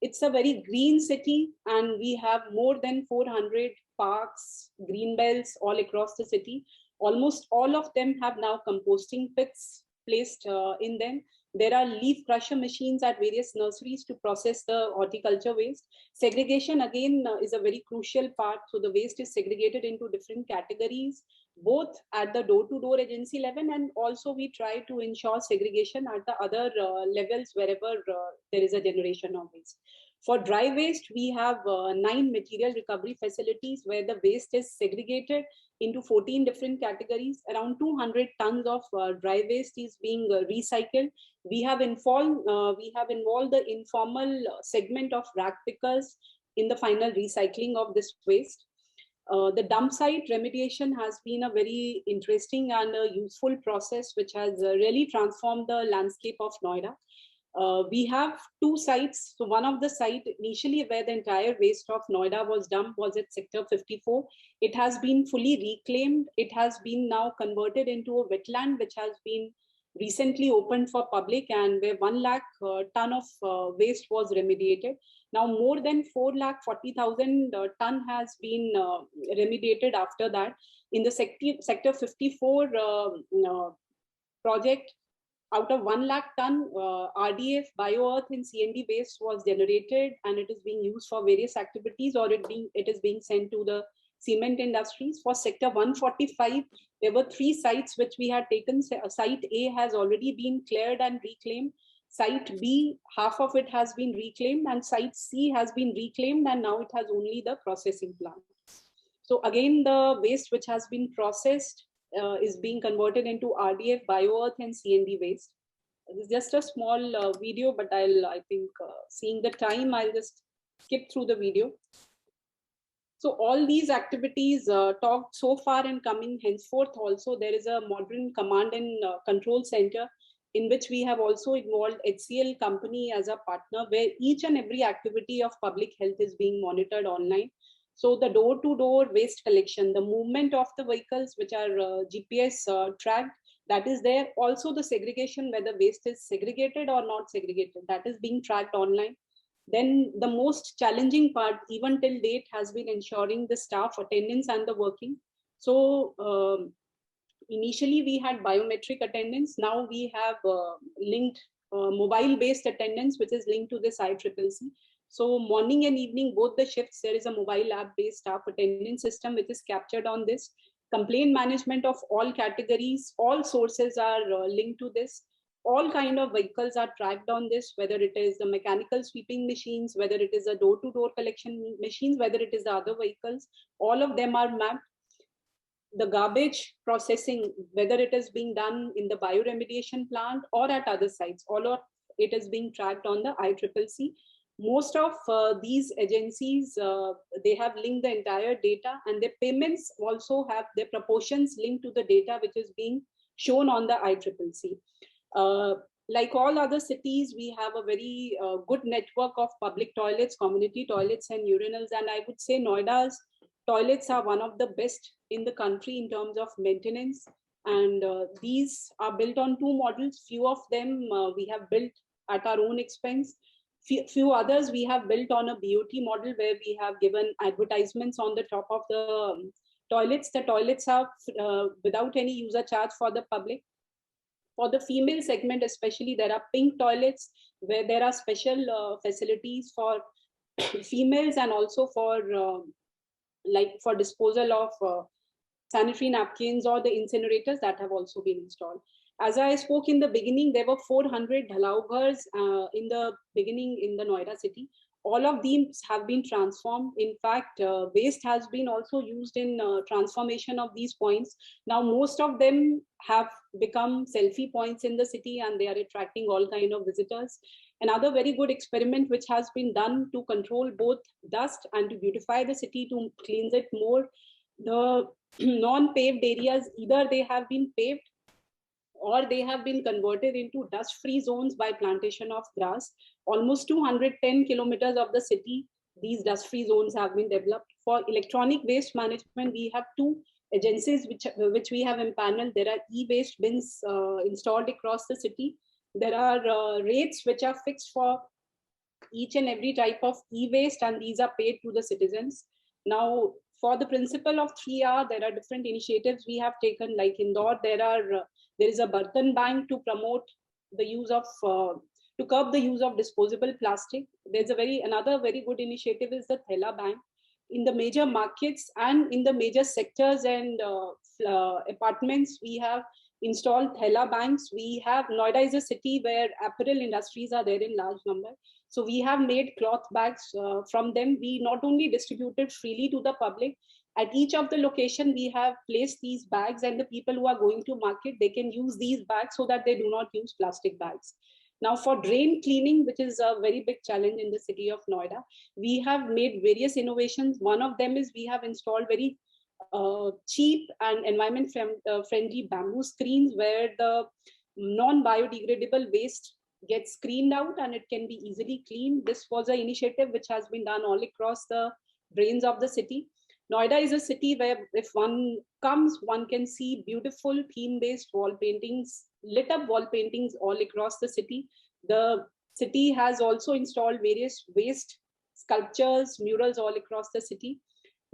S14: It's a very green city, and we have more than 400 parks, green belts all across the city. Almost all of them have now composting pits placed in them. There are leaf crusher machines at various nurseries to process the horticulture waste. Segregation, again, is a very crucial part. So the waste is segregated into different categories, both at the door-to-door agency level, and also we try to ensure segregation at the other levels wherever there is a generation of waste. For dry waste, we have 9 material recovery facilities where the waste is segregated into 14 different categories. Around 200 tons of dry waste is being recycled. We have involved the informal segment of rag pickers in the final recycling of this waste. The dump site remediation has been a very interesting and a useful process which has really transformed the landscape of Noida. We have 2 sites. So one of the site initially where the entire waste of Noida was dumped was at sector 54. It has been fully reclaimed. It has been now converted into a wetland which has been recently opened for public, and where 1 lakh ton of waste was remediated. Now more than 4,40,000 ton has been remediated after that. In the sector 54 project, out of 1 lakh ton, RDF, bioearth and CND waste was generated, and it is being used for various activities, or it is being sent to the cement industries. For sector 145, there were 3 sites which we had taken. Site A has already been cleared and reclaimed. Site B, half of it has been reclaimed, and site C has been reclaimed, and now it has only the processing plant. So again, the waste which has been processed is being converted into RDF, bioearth and CND waste. It's just a small video, but I think seeing the time, I'll just skip through the video. So all these activities talked so far and coming henceforth also, there is a modern command and control center in which we have also involved HCL company as a partner, where each and every activity of public health is being monitored online. So the door-to-door waste collection, the movement of the vehicles which are GPS tracked, that is there. Also the segregation, whether waste is segregated or not segregated, that is being tracked online. Then the most challenging part, even till date, has been ensuring the staff attendance and the working. So initially we had biometric attendance. Now we have linked mobile-based attendance, which is linked to this ICCC. So morning and evening, both the shifts, there is a mobile app-based staff attendance system, which is captured on this. Complaint management of all categories, all sources are linked to this. All kind of vehicles are tracked on this, whether it is the mechanical sweeping machines, whether it is a door-to-door collection machines, whether it is the other vehicles, all of them are mapped. The garbage processing, whether it is being done in the bioremediation plant or at other sites, all of it is being tracked on the ICCC. Most of these agencies, they have linked the entire data, and their payments also have their proportions linked to the data which is being shown on the ICCC. Like all other cities, we have a very good network of public toilets, community toilets and urinals. And I would say Noida's toilets are one of the best in the country in terms of maintenance. And these are built on two models. Few of them we have built at our own expense. Few others we have built on a BOT model, where we have given advertisements on the top of the toilets. The toilets are without any user charge for the public. For the female segment especially, there are pink toilets where there are special facilities for females, and also for like for disposal of sanitary napkins or the incinerators that have also been installed. As I spoke in the beginning, there were 400 dhalaugars in the beginning in the Noida city. All of these have been transformed. In fact, waste has been also used in transformation of these points. Now, most of them have become selfie points in the city, and they are attracting all kind of visitors. Another very good experiment which has been done to control both dust and to beautify the city, to cleanse it more. The non-paved areas, either they have been paved or they have been converted into dust-free zones by plantation of grass. Almost 210 kilometers of the city, these dust-free zones have been developed. For electronic waste management, we have two agencies which we have empaneled. There are e-waste bins installed across the city. There are rates which are fixed for each and every type of e-waste, and these are paid to the citizens. Now, for the principle of 3R, there are different initiatives we have taken. Like Indore, there is a Bartan Bank to promote the use of, to curb the use of disposable plastic. There's another very good initiative is the Thela Bank. In the major markets and in the major sectors and apartments, we have installed Thela banks. Noida is a city where apparel industries are there in large number. So we have made cloth bags from them. We not only distributed freely to the public, at each of the location, we have placed these bags, and the people who are going to market, they can use these bags so that they do not use plastic bags. Now, for drain cleaning, which is a very big challenge in the city of Noida, we have made various innovations. One of them is we have installed very cheap and environment friendly bamboo screens, where the non-biodegradable waste gets screened out and it can be easily cleaned. This was an initiative which has been done all across the drains of the city. Noida is a city where if one comes, one can see beautiful theme-based wall paintings, lit up wall paintings all across the city. The city has also installed various waste sculptures, murals all across the city.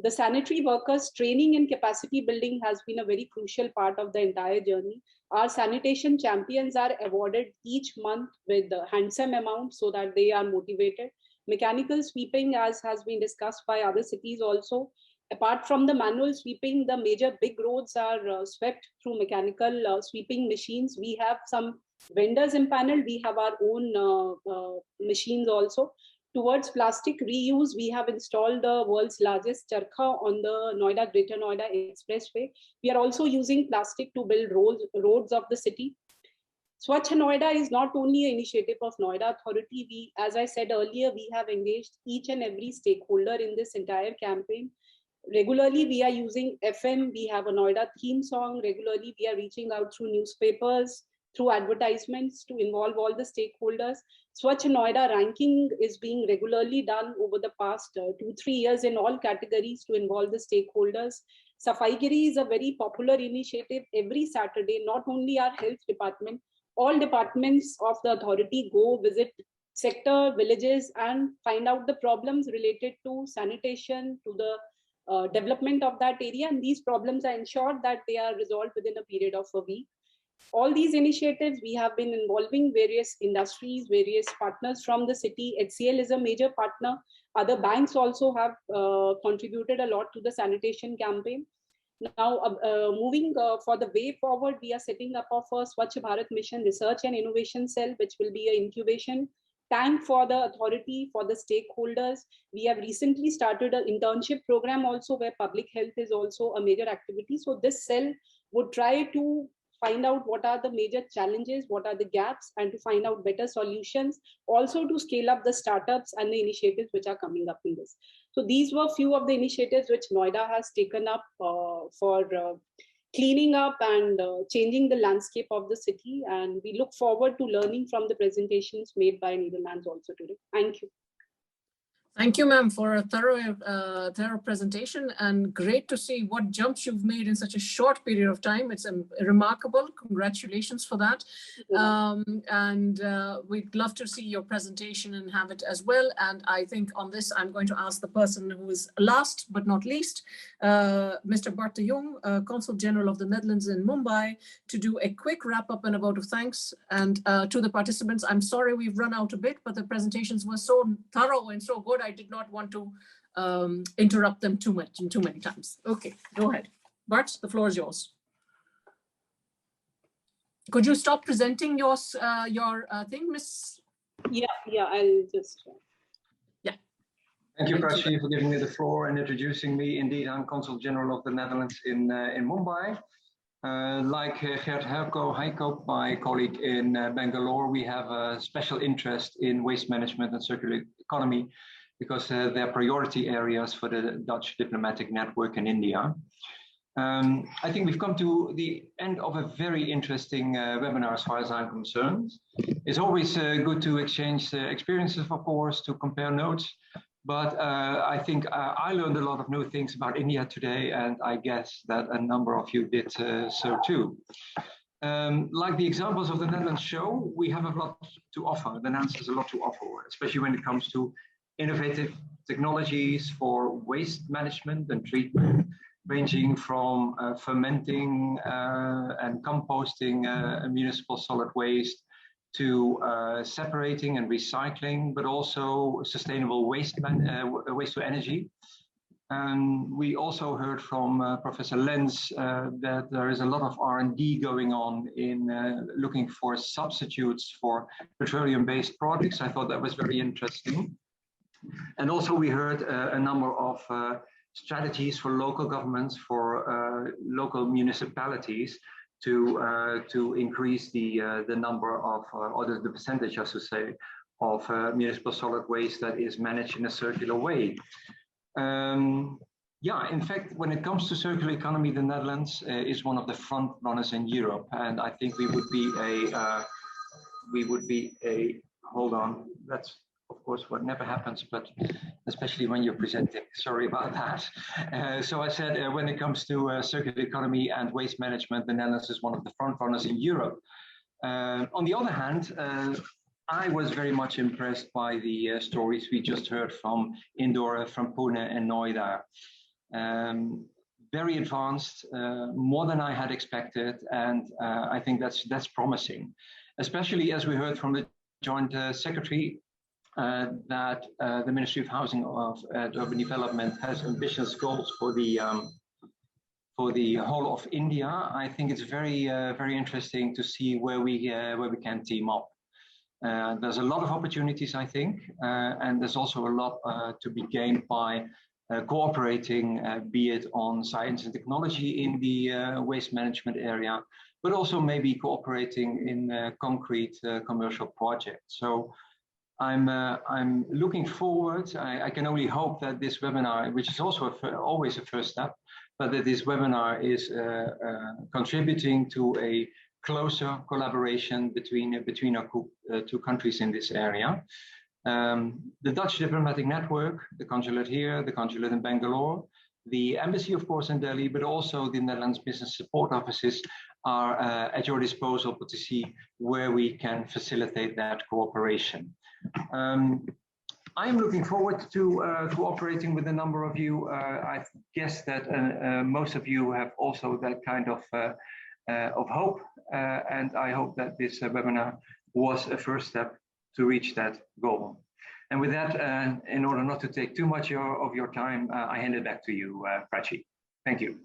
S14: The sanitary workers training and capacity building has been a very crucial part of the entire journey. Our sanitation champions are awarded each month with a handsome amount so that they are motivated. Mechanical sweeping, as has been discussed by other cities also. Apart from the manual sweeping, the major big roads are swept through mechanical sweeping machines. We have some vendors empaneled. We have our own machines also. Towards plastic reuse, we have installed the world's largest charkha on the Noida Greater Noida Expressway. We are also using plastic to build roads of the city. Swachh Noida is not only an initiative of Noida Authority. As I said earlier, we have engaged each and every stakeholder in this entire campaign. Regularly, we are using FM. We have a Noida theme song. Regularly, we are reaching out through newspapers, through advertisements to involve all the stakeholders. Swachh Noida ranking is being regularly done over the past 2-3 years in all categories to involve the stakeholders. Safaigiri is a very popular initiative. Every Saturday, not only our health department, all departments of the authority go visit sector, villages, and find out the problems related to sanitation, to the development of that area, and these problems are ensured that they are resolved within a period of a week. All these initiatives, we have been involving various industries, various partners from the city. HCL is a major partner. Other banks also have contributed a lot to the sanitation campaign. Now, moving for the way forward, we are setting up our first Swachh Bharat Mission Research and Innovation Cell, which will be an incubation tank for the authority, for the stakeholders. We have recently started an internship program also where public health is also a major activity. So this cell would try to find out what are the major challenges, what are the gaps, and to find out better solutions, also to scale up the startups and the initiatives which are coming up in this. So these were few of the initiatives which Noida has taken up for cleaning up and changing the landscape of the city. And we look forward to learning from the presentations made by Netherlands also today. Thank you.
S1: Thank you, ma'am, for a thorough presentation, and great to see what jumps you've made in such a short period of time. It's remarkable. Congratulations for that. We'd love to see your presentation and have it as well. And I think on this, I'm going to ask the person who is last but not least, Mr. Bart de Jong, Consul General of the Netherlands in Mumbai, to do a quick wrap up and a vote of thanks. And to the participants, I'm sorry we've run out a bit, but the presentations were so thorough and so good. I did not want to interrupt them too many times. Okay, go ahead. Bart, the floor is yours. Could you stop presenting your thing, Miss?
S14: Yeah, I'll just.
S1: Yeah.
S15: Thank you, Prachi, for giving me the floor and introducing me. Indeed, I'm Consul General of the Netherlands in Mumbai. Like Gert Heiko, my colleague in Bangalore, we have a special interest in waste management and circular economy because they're priority areas for the Dutch diplomatic network in India. I think we've come to the end of a very interesting webinar as far as I'm concerned. It's always good to exchange experiences, of course, to compare notes. But I think I learned a lot of new things about India today, and I guess that a number of you did so too. Like the examples of the Netherlands show, we have a lot to offer. The Netherlands has a lot to offer, especially when it comes to innovative technologies for waste management and treatment, ranging from fermenting and composting municipal solid waste to separating and recycling, but also sustainable waste to energy. We also heard from Professor Lenz that there is a lot of R&D going on in looking for substitutes for petroleum-based products. I thought that was very interesting. And also we heard a number of strategies for local governments, for local municipalities to increase the number of, or the percentage, I should say, of municipal solid waste that is managed in a circular way. Yeah, in fact, when it comes to circular economy, the Netherlands is one of the front runners in Europe, and I think we would be a hold on, that's of course what never happens, but especially when you're presenting, sorry about that. So I said when it comes to circular economy and waste management, the Netherlands is one of the front runners in Europe. On the other hand, I was very much impressed by the stories we just heard from Indore, from Pune and Noida. Very advanced, more than I had expected, and I think that's promising, especially as we heard from the Joint Secretary that the Ministry of Housing and Urban Development has ambitious goals for the whole of India. I think it's very very interesting to see where we can team up. There's a lot of opportunities, I think, and there's also a lot to be gained by cooperating, be it on science and technology in the waste management area, but also maybe cooperating in concrete commercial projects. So I'm looking forward. I can only hope that this webinar, which is also always a first step, but that this webinar is contributing to a closer collaboration between our two countries in this area. The Dutch diplomatic network, the consulate here, the consulate in Bangalore, the embassy, of course, in Delhi, but also the Netherlands business support offices are at your disposal to see where we can facilitate that cooperation. I am looking forward to cooperating with a number of you. I guess that most of you have also that kind of hope, and I hope that this webinar was a first step to reach that goal. And with that, in order not to take too much of your time, I hand it back to you, Prachi. Thank you.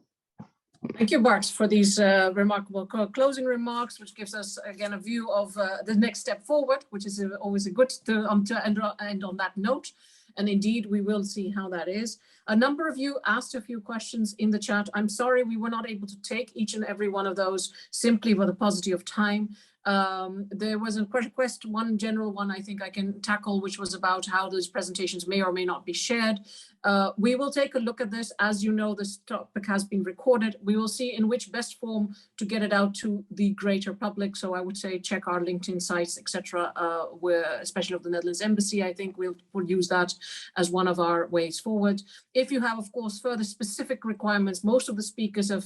S1: Thank you, Bart, for these remarkable closing remarks, which gives us again a view of the next step forward, which is always a good to end on that note. And indeed, we will see how that is. A number of you asked a few questions in the chat. I'm sorry we were not able to take each and every one of those simply for the paucity of time. There was a one general one I think I can tackle, which was about how those presentations may or may not be shared. We will take a look at this. As you know, this topic has been recorded. We will see in which best form to get it out to the greater public. So I would say check our LinkedIn sites, etc. Especially of the Netherlands Embassy. I think we'll use that as one of our ways forward. If you have, of course, further specific requirements, most of the speakers have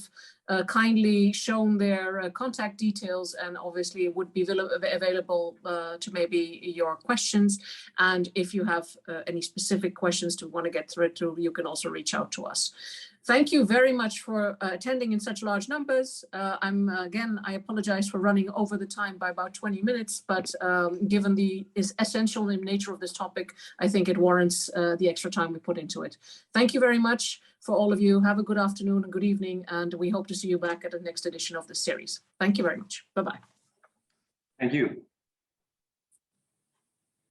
S1: kindly shown their contact details, and obviously it would be available to maybe your questions. And if you have any specific questions to want to get through, you can also reach out to us. Thank you very much for attending in such large numbers. Again, I apologize for running over the time by about 20 minutes, but given the essential nature of this topic, I think it warrants the extra time we put into it. Thank you very much for all of you. Have a good afternoon and good evening, and we hope to see you back at the next edition of this series. Thank you very much. Bye-bye.
S15: Thank you.